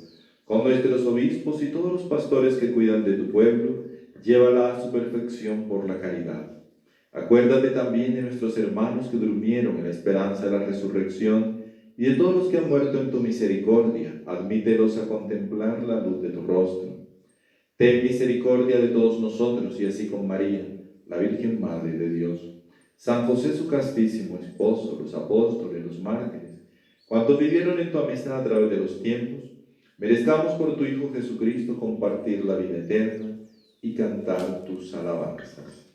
con nuestros obispos y todos los pastores que cuidan de tu pueblo, llévala a su perfección por la caridad. Acuérdate también de nuestros hermanos que durmieron en la esperanza de la resurrección y de todos los que han muerto en tu misericordia, admítelos a contemplar la luz de tu rostro. Ten misericordia de todos nosotros y así con María, la Virgen Madre de Dios, San José su castísimo esposo, los apóstoles, los mártires, cuantos vivieron en tu amistad a través de los tiempos, merezcamos por tu Hijo Jesucristo compartir la vida eterna y cantar tus alabanzas.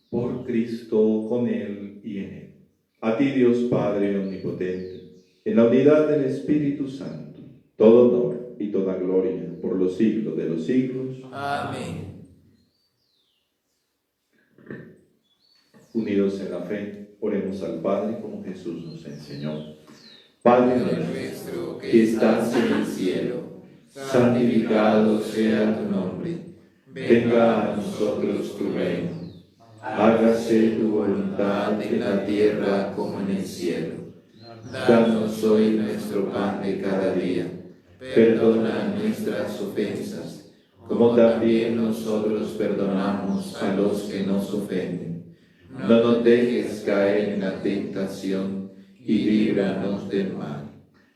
Por Cristo, con Él y en Él. A ti, Dios Padre omnipotente, en la unidad del Espíritu Santo, todo honor y toda gloria por los siglos de los siglos. Amén. Unidos en la fe, oremos al Padre como Jesús nos enseñó. Padre Nuestro que estás en el cielo, santificado sea tu nombre. Venga a nosotros tu reino. Hágase tu voluntad en la tierra como en el cielo. Danos hoy nuestro pan de cada día. Perdona nuestras ofensas, como también nosotros perdonamos a los que nos ofenden. No nos dejes caer en la tentación y líbranos del mal.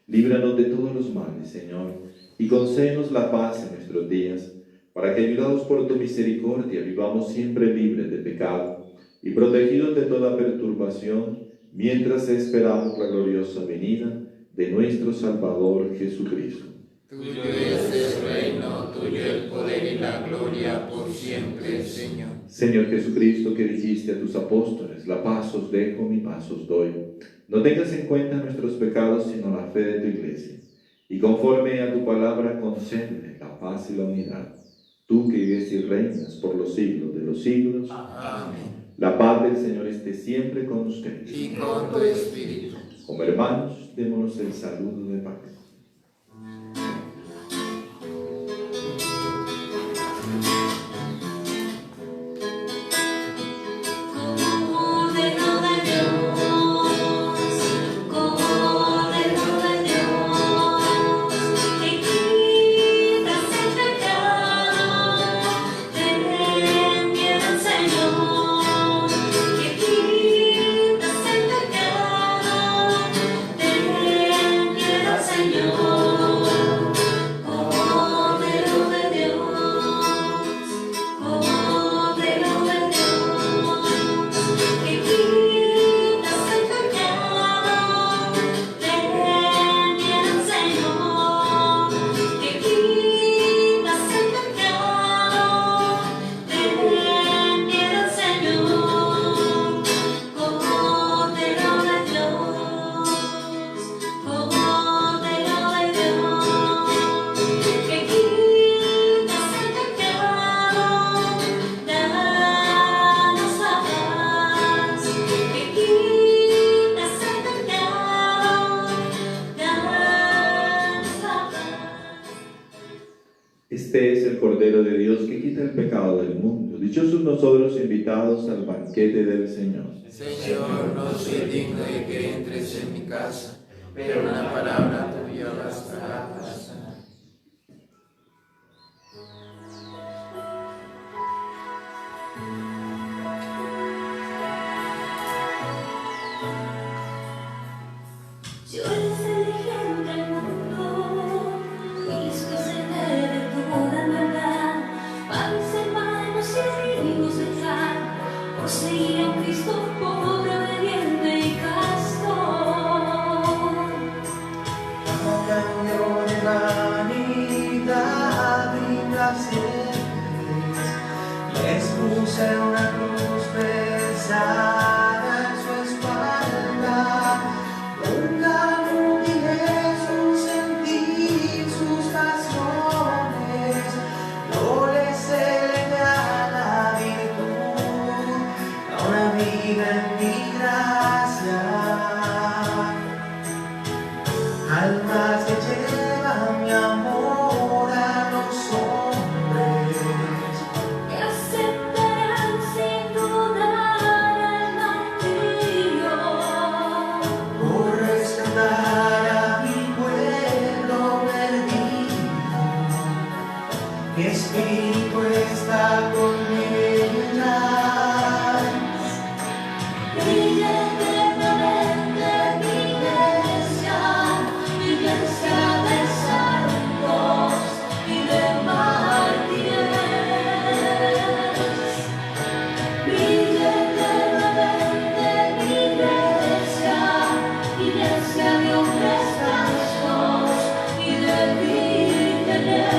Líbranos de todos los males, Señor, y concédenos la paz en nuestros días, para que, ayudados por tu misericordia, vivamos siempre libres de pecado y protegidos de toda perturbación, mientras esperamos la gloriosa venida de nuestro Salvador Jesucristo. Tuyo es el reino, tuyo el poder y la gloria por siempre, Señor. Señor Jesucristo, que dijiste a tus apóstoles: la paz os dejo, mi paz os doy. No tengas en cuenta nuestros pecados, sino la fe de tu Iglesia. Y conforme a tu palabra, concédele la paz y la unidad. Tú que vives y reinas por los siglos de los siglos. Amén. La paz del Señor esté siempre con ustedes. Y con tu espíritu. Como hermanos, démonos el saludo de paz. Señor. Este es el Cordero de Dios que quita el pecado del mundo. Dichosos nosotros invitados al banquete del Señor. Señor, no soy digno de que entres en mi casa, pero una palabra tuya bastará para sanar. Yo les elegí entre el mundo, y escogí de toda maldad, para mis hermanos y enemigos dejar, por seguir a un Cristo pobre, obediente y casto. A cambio de vanidad y placeres, les puse una cruz pesada en su espalda. Nunca diré su sentir, sus pasiones, no les elevé a la virtud, a una vida en mi gracia. Almas que llevan mi amor a los hombres, Me aceptarán sin dudar al martirio. por rescatar a mi pueblo perdido. Mi espíritu está con ellas. Brilla eternamente mi iglesia de santos y de mártires. Brilla eternamente mi iglesia de hombres castos y de vírgenes.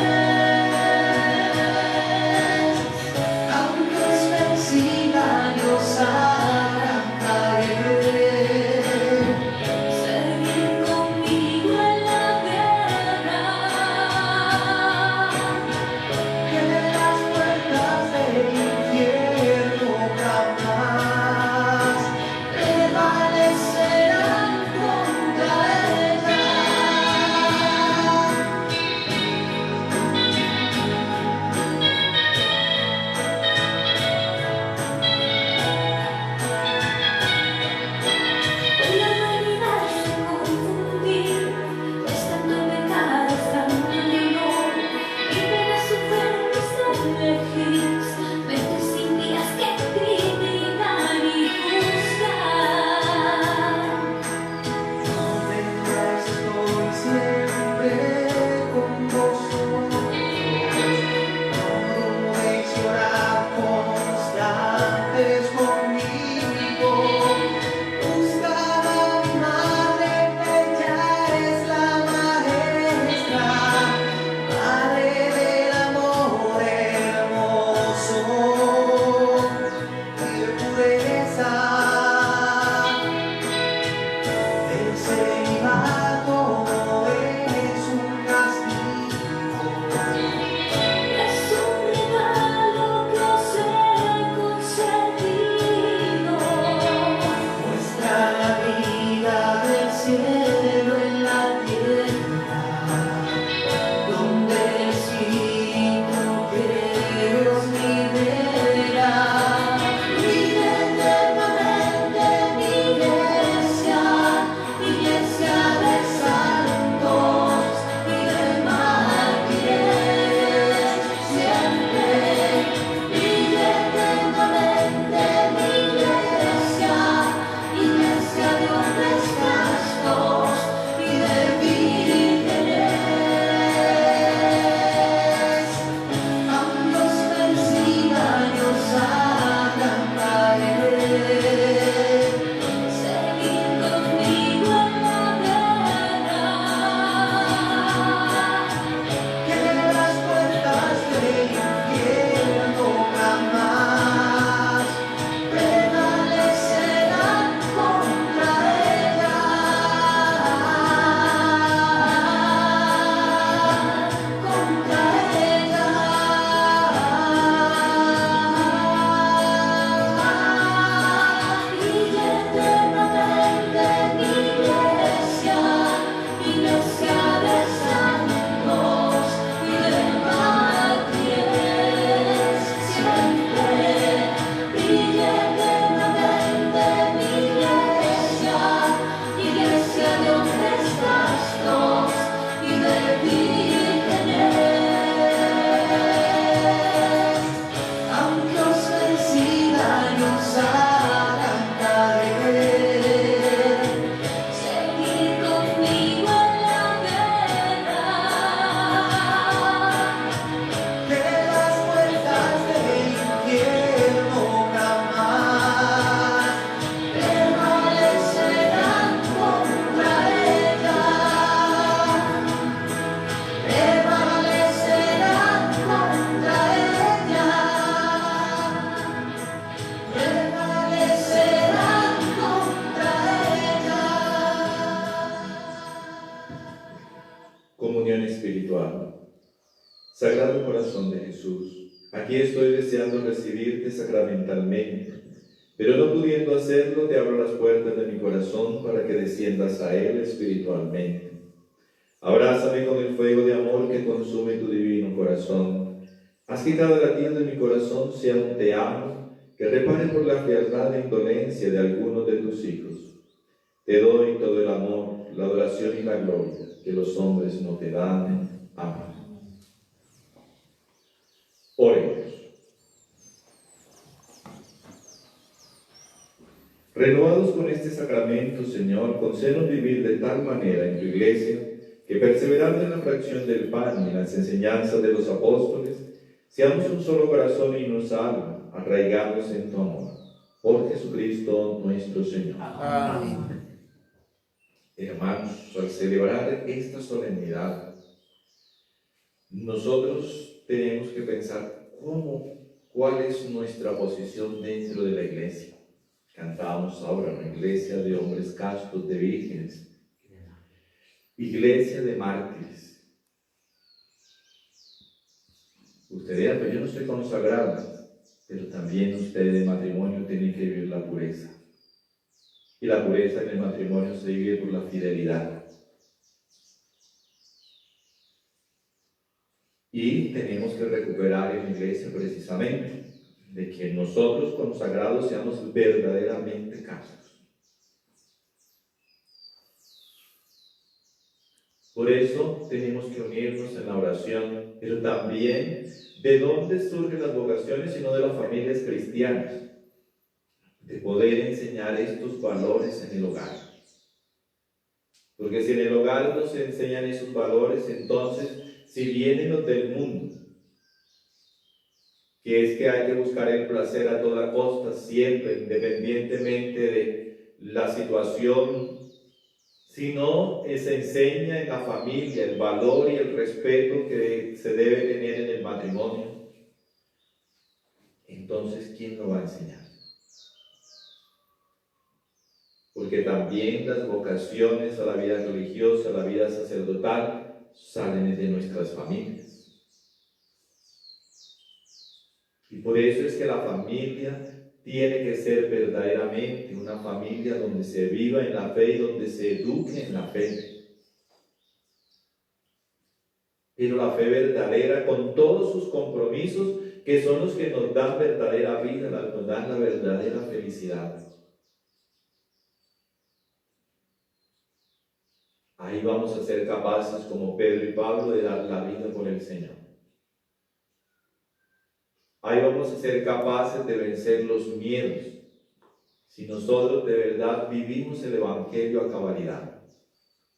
Comunión espiritual. Sagrado Corazón de Jesús, aquí estoy deseando recibirte sacramentalmente, pero no pudiendo hacerlo, te abro las puertas de mi corazón para que desciendas a él espiritualmente. Abrázame con el fuego de amor que consume tu divino corazón. Haz que cada latido de mi corazón sea un te amo, que repare por la frialdad e indolencia de algunos de tus hijos. Te doy todo el amor, la adoración y la gloria que los hombres no te dan. Amén. Oremos. Renovados con este sacramento, Señor, concédenos vivir de tal manera en tu iglesia que, perseverando en la fracción del pan y en las enseñanzas de los apóstoles, seamos un solo corazón y una sola alma, arraigados en tu amor. Por Jesucristo nuestro Señor. Amén. Hermanos, al celebrar esta solemnidad, nosotros tenemos que pensar cuál es nuestra posición dentro de la iglesia. Cantamos ahora una iglesia de hombres castos, de vírgenes, iglesia de mártires. Usted dirá, pero yo no estoy consagrado, pero también usted de matrimonio tiene que vivir la pureza. Y la pureza en el matrimonio se vive por la fidelidad. Y tenemos que recuperar en la iglesia precisamente de que nosotros consagrados seamos verdaderamente castos. Por eso tenemos que unirnos en la oración, pero también de dónde surgen las vocaciones, sino de las familias cristianas, de poder enseñar estos valores en el hogar. Porque si en el hogar no se enseñan esos valores, entonces si vienen los del mundo, que es que hay que buscar el placer a toda costa, siempre, independientemente de la situación, si no se enseña en la familia el valor y el respeto que se debe tener en el matrimonio, entonces ¿quién lo va a enseñar? Porque también las vocaciones a la vida religiosa, a la vida sacerdotal, salen de nuestras familias. Y por eso es que la familia tiene que ser verdaderamente una familia donde se viva en la fe y donde se eduque en la fe. Pero la fe verdadera con todos sus compromisos, que son los que nos dan verdadera vida, nos dan la verdadera felicidad. Ahí vamos a ser capaces, como Pedro y Pablo, de dar la vida por el Señor. Ahí vamos a ser capaces de vencer los miedos, si nosotros de verdad vivimos el Evangelio a cabalidad.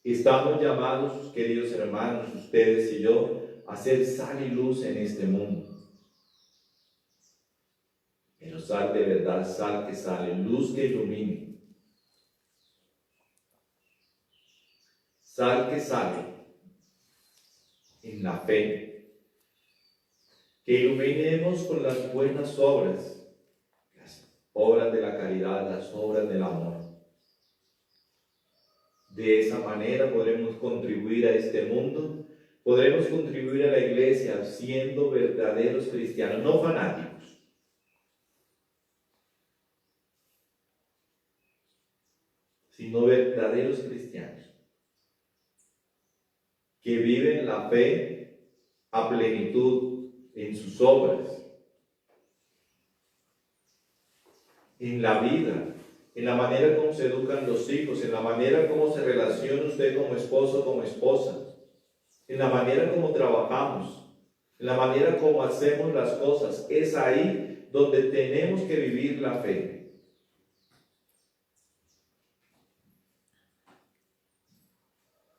Estamos llamados, queridos hermanos, ustedes y yo, a ser sal y luz en este mundo. Pero sal de verdad, sal que sale, luz que ilumine. Sal que sale en la fe. Que iluminemos con las buenas obras, las obras de la caridad, las obras del amor. De esa manera podremos contribuir a este mundo, podremos contribuir a la iglesia siendo verdaderos cristianos, no fanáticos. Sino verdaderos cristianos, que viven la fe a plenitud en sus obras, en la vida, en la manera como se educan los hijos, en la manera como se relaciona usted como esposo, como esposa, en la manera como trabajamos, en la manera como hacemos las cosas. Es ahí donde tenemos que vivir la fe.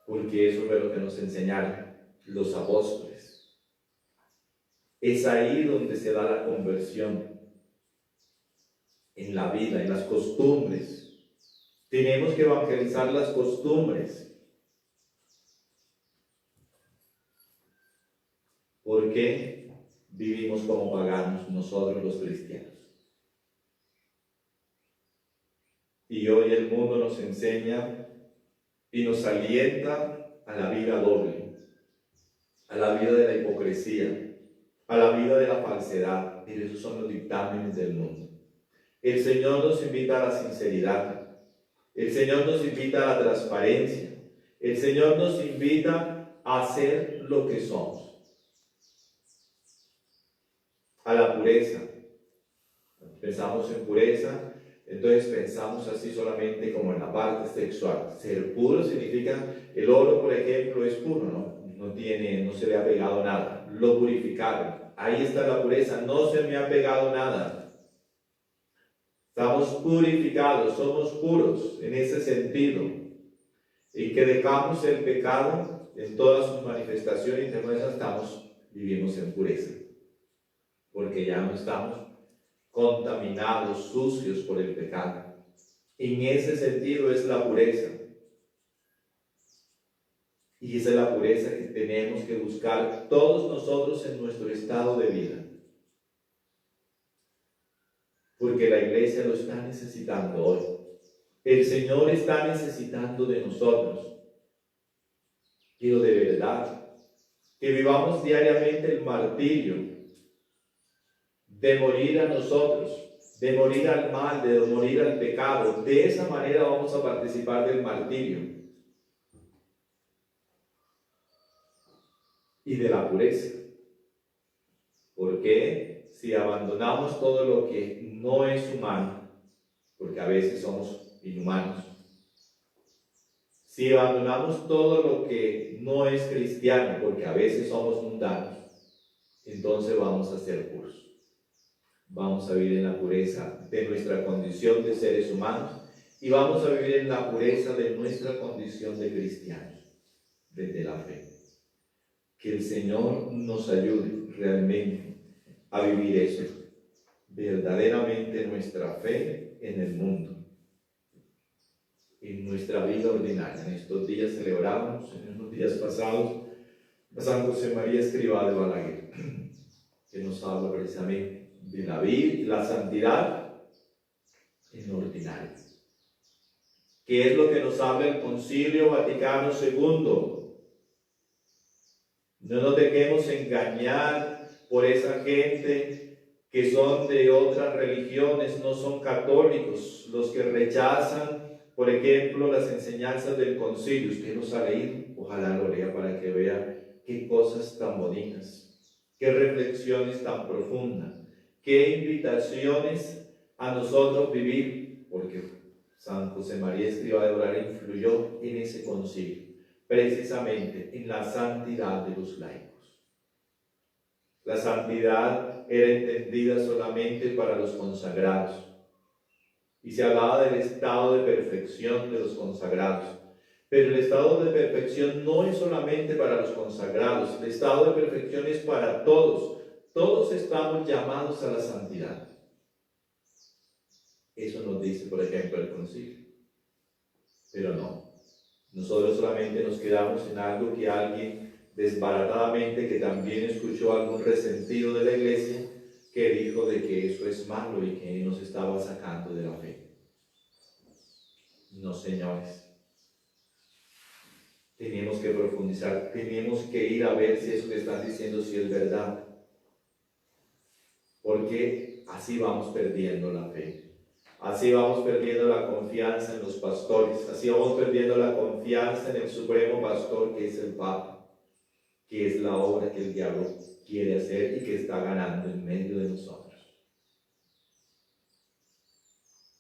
Porque eso fue lo que nos enseñaron los apóstoles. Es ahí donde se da la conversión, en la vida, en las costumbres. Tenemos que evangelizar las costumbres. ¿Por qué vivimos como paganos nosotros los cristianos? Y hoy el mundo nos enseña y nos alienta a la vida doble. a la vida de la hipocresía, a la vida de la falsedad. Pero esos son los dictámenes del mundo. El Señor nos invita a la sinceridad. El Señor nos invita a la transparencia. El Señor nos invita a ser lo que somos. A la pureza. Pensamos en pureza, entonces pensamos así solamente como en la parte sexual. Ser puro significa, el oro, por ejemplo, es puro, ¿no? No se le ha pegado nada. Lo purificaron. Ahí está la pureza. No se me ha pegado nada. Estamos purificados, somos puros en ese sentido. Y que dejamos el pecado en todas sus manifestaciones y después vivimos en pureza. Porque ya no estamos contaminados, sucios por el pecado. En ese sentido es la pureza. Y esa es la pureza que tenemos que buscar todos nosotros en nuestro estado de vida. Porque la iglesia lo está necesitando hoy. El Señor está necesitando de nosotros. Quiero de verdad que vivamos diariamente el martirio de morir a nosotros, de morir al mal, de morir al pecado. De esa manera vamos a participar del martirio y de la pureza. Porque si abandonamos todo lo que no es humano, porque a veces somos inhumanos, si abandonamos todo lo que no es cristiano, porque a veces somos mundanos, entonces vamos a ser puros. Vamos a vivir en la pureza de nuestra condición de seres humanos y vamos a vivir en la pureza de nuestra condición de cristianos, desde la fe. Que el Señor nos ayude realmente a vivir eso, verdaderamente nuestra fe en el mundo, en nuestra vida ordinaria. En estos días celebramos, en unos días pasados, a San José María Escrivá de Balaguer, que nos habla precisamente de la vida y la santidad en lo ordinario. ¿Qué es lo que nos habla el Concilio Vaticano II? No nos dejemos engañar por esa gente que son de otras religiones, no son católicos, los que rechazan, por ejemplo, las enseñanzas del concilio. Usted los ha leído, ojalá lo lea para que vea qué cosas tan bonitas, qué reflexiones tan profundas, qué invitaciones a nosotros vivir, porque San José María Escrivá de Balaguer influyó en ese concilio, precisamente en la santidad de los laicos. La santidad era entendida solamente para los consagrados, y se hablaba del estado de perfección de los consagrados. Pero el estado de perfección no es solamente para los consagrados, el estado de perfección es para todos. Todos estamos llamados a la santidad. Eso nos dice, por ejemplo, el concilio. Pero no, nosotros solamente nos quedamos en algo que alguien desbaratadamente, que también escuchó algún resentido de la iglesia, que dijo de que eso es malo y que nos estaba sacando de la fe. No, señores. Tenemos que profundizar, tenemos que ir a ver si eso que están diciendo si es verdad. Porque así vamos perdiendo la fe. Así vamos perdiendo la confianza en los pastores. Así vamos perdiendo la confianza en el supremo pastor que es el Papa, que es la obra que el diablo quiere hacer y que está ganando en medio de nosotros.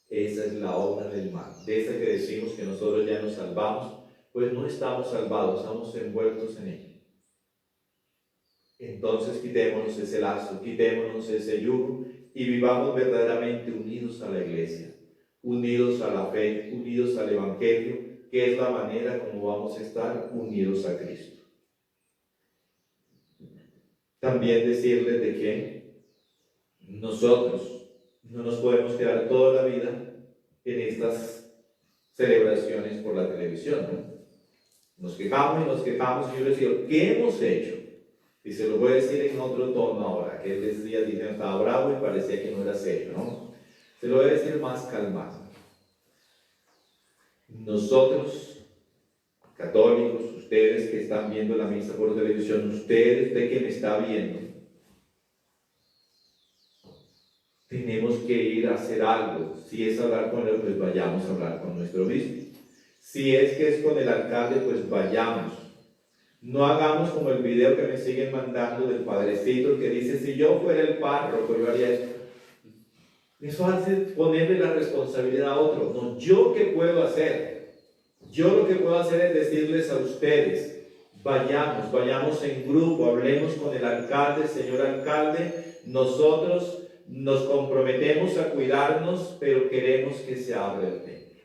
Esa es la obra del mal. De esa que decimos que nosotros ya nos salvamos, pues no estamos salvados, estamos envueltos en ella. Entonces quitémonos ese lazo, quitémonos ese yugo y vivamos verdaderamente unidos a la iglesia, unidos a la fe, unidos al Evangelio, que es la manera como vamos a estar unidos a Cristo. También decirles de que nosotros no nos podemos quedar toda la vida en estas celebraciones por la televisión, ¿no? Nos quejamos y nos quejamos y yo les digo, ¿qué hemos hecho? Y se lo voy a decir en otro tono ahora, que aquel día dije estaba bravo y parecía que no era serio, ¿no? Se lo voy a decir más calmado. Nosotros, católicos, ustedes que están viendo la misa por televisión, usted que me está viendo, tenemos que ir a hacer algo. Si es hablar con él, pues vayamos a hablar con nuestro obispo. Si es que es con el alcalde, pues vayamos. No hagamos como el video que me siguen mandando del padrecito que dice, si yo fuera el párroco, yo haría esto. Eso hace ponerle la responsabilidad a otro. No, ¿yo qué puedo hacer? Yo lo que puedo hacer es decirles a ustedes, vayamos en grupo, hablemos con el alcalde, señor alcalde, nosotros nos comprometemos a cuidarnos, pero queremos que se abra el templo.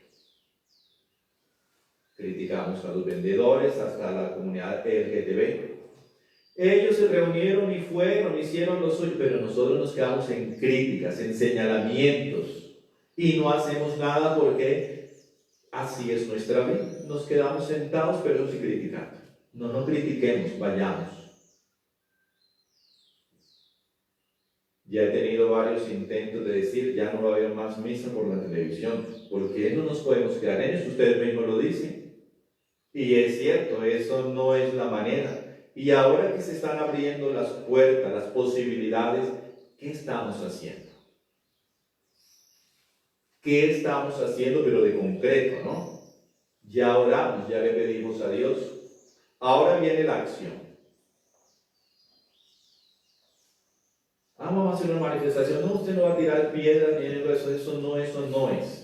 Criticamos a los vendedores, hasta la comunidad LGTB. Ellos se reunieron y fueron, hicieron lo suyo, pero nosotros nos quedamos en críticas, en señalamientos, y no hacemos nada porque así es nuestra vida. Nos quedamos sentados, pero sin criticar. No critiquemos, vayamos. Ya he tenido varios intentos de decir, ya no va a haber más misa por la televisión. ¿Por qué no nos podemos quedar en eso? Ustedes mismos lo dicen. Y es cierto, eso no es la manera. Y ahora que se están abriendo las puertas, las posibilidades, ¿qué estamos haciendo? ¿Qué estamos haciendo? Pero de concreto, ¿no? Ya oramos, ya le pedimos a Dios. Ahora viene la acción. Vamos a hacer una manifestación. No, usted no va a tirar piedras ni eso no es.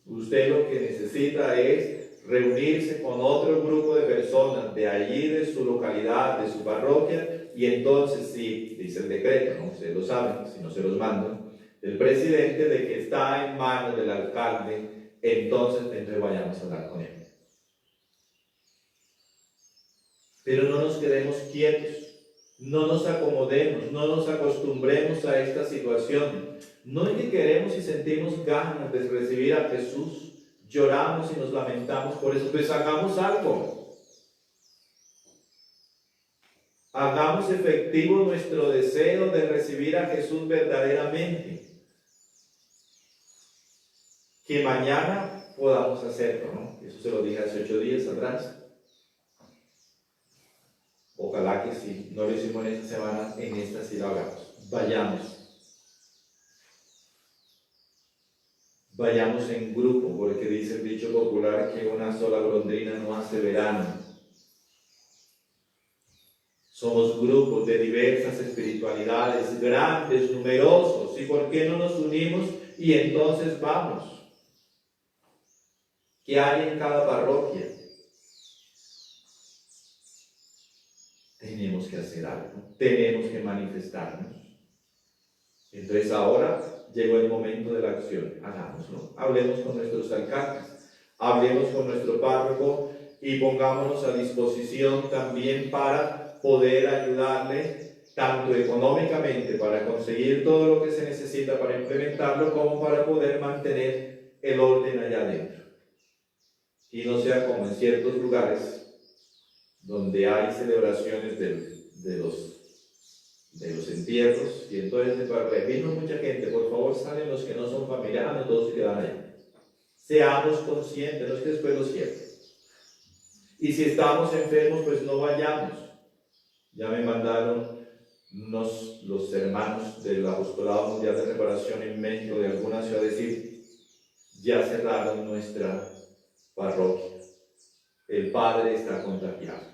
Usted lo que necesita es reunirse con otro grupo de personas de allí, de su localidad, de su parroquia, y entonces sí, dice el decreto, ¿no? Ustedes lo saben, si no se los mandan, del presidente, de que está en manos del alcalde, entonces vayamos a hablar con él. Pero no nos quedemos quietos. No nos acomodemos, no nos acostumbremos a esta situación. No es que queremos y sentimos ganas de recibir a Jesús, lloramos y nos lamentamos por eso, pues hagamos algo. Hagamos efectivo nuestro deseo de recibir a Jesús verdaderamente. Que mañana podamos hacerlo, ¿no? Eso se lo dije hace 8 días atrás. Ojalá que sí, no lo hicimos en esta semana, en esta sí lo hagamos. Vayamos en grupo, porque dice el dicho popular que una sola golondrina no hace verano. Somos grupos de diversas espiritualidades, grandes, numerosos, ¿y por qué no nos unimos y entonces vamos? ¿Qué hay en cada parroquia? Tenemos que hacer algo, tenemos que manifestarnos. Entonces ahora llegó el momento de la acción, hagámoslo. Hablemos con nuestros alcaldes, hablemos con nuestro párroco y pongámonos a disposición también para poder ayudarle tanto económicamente para conseguir todo lo que se necesita para implementarlo, como para poder mantener el orden allá adentro. Y no sea como en ciertos lugares donde hay celebraciones de los entierros, y entonces vino mucha gente, por favor salen los que no son familiares, no todos se quedan allá. Seamos conscientes, no es que después los cierren. Y si estamos enfermos, pues no vayamos. Ya me mandaron los hermanos del Apostolado Mundial de Reparación en México, de alguna ciudad, decir, ya cerraron nuestra parroquia. El padre está contagiado.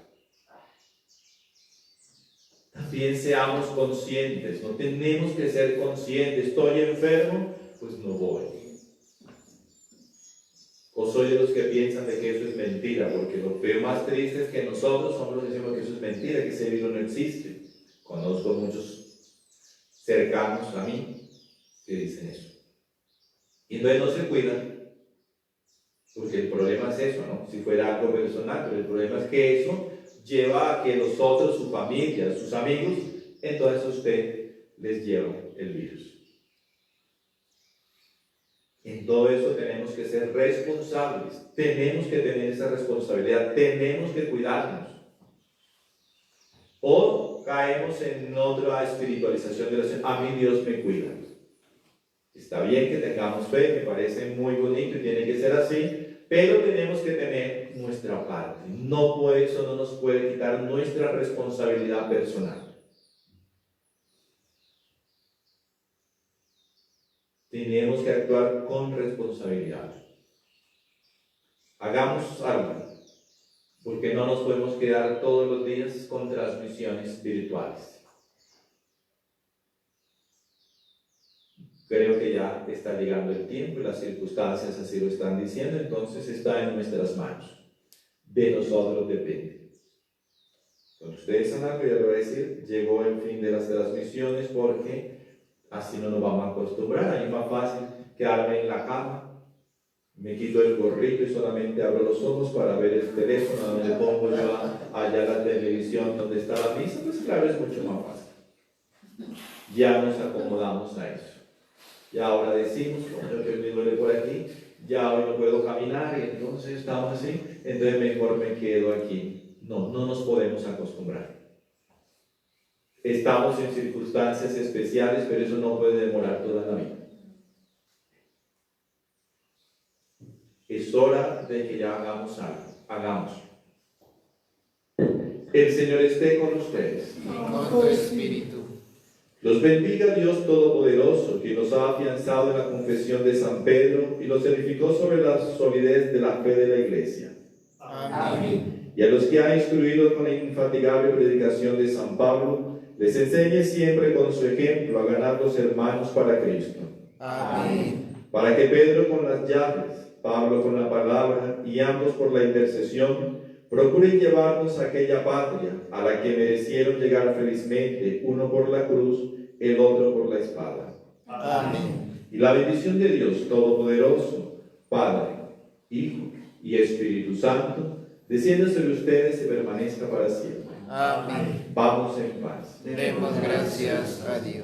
También seamos conscientes, no tenemos que ser conscientes. Estoy enfermo, pues no voy. O soy de los que piensan de que eso es mentira, porque lo peor más triste es que nosotros somos los que decimos que eso es mentira, que ese virus no existe. Conozco muchos cercanos a mí que dicen eso. Y entonces no se cuidan, porque el problema es eso, ¿no? Si fuera algo personal, pero el problema es que eso lleva a que los otros, su familia, sus amigos, entonces a usted les lleva el virus. En todo eso tenemos que ser responsables, tenemos que tener esa responsabilidad, tenemos que cuidarnos. O caemos en otra espiritualización de la oración. A mí Dios me cuida. Está bien que tengamos fe, me parece muy bonito y tiene que ser así, pero tenemos que tener nuestra parte. Eso no nos puede quitar nuestra responsabilidad personal. Tenemos que actuar con responsabilidad. Hagamos algo, porque no nos podemos quedar todos los días con transmisiones espirituales. Creo que ya está llegando el tiempo y las circunstancias así lo están diciendo, entonces está en nuestras manos. De nosotros depende. Cuando ustedes han algo, ya lo voy a decir, llegó el fin de las transmisiones porque así no nos vamos a acostumbrar. A mí es más fácil quedarme en la cama, me quito el gorrito y solamente abro los ojos para ver el teléfono, donde pongo yo allá la televisión donde está la misa, pues claro, es mucho más fácil. Ya nos acomodamos a eso. Ya ahora decimos, como yo me duele por aquí, ya hoy no puedo caminar y entonces estamos así, entonces mejor me quedo aquí. No nos podemos acostumbrar. Estamos en circunstancias especiales, pero eso no puede demorar toda la vida. Es hora de que ya hagamos algo. Hagamos. El Señor esté con ustedes. Y con tu espíritu. Los bendiga Dios Todopoderoso, que los ha afianzado en la confesión de San Pedro y los edificó sobre la solidez de la fe de la Iglesia. Amén. Y a los que ha instruido con la infatigable predicación de San Pablo, les enseñe siempre con su ejemplo a ganar los hermanos para Cristo. Amén. Para que Pedro con las llaves, Pablo con la palabra y ambos por la intercesión, procuren llevarnos a aquella patria a la que merecieron llegar felizmente, uno por la cruz, el otro por la espada. Amén. Y la bendición de Dios Todopoderoso, Padre, Hijo y Espíritu Santo, descienda sobre ustedes y permanezca para siempre. Amén. Vamos en paz. Demos gracias a Dios.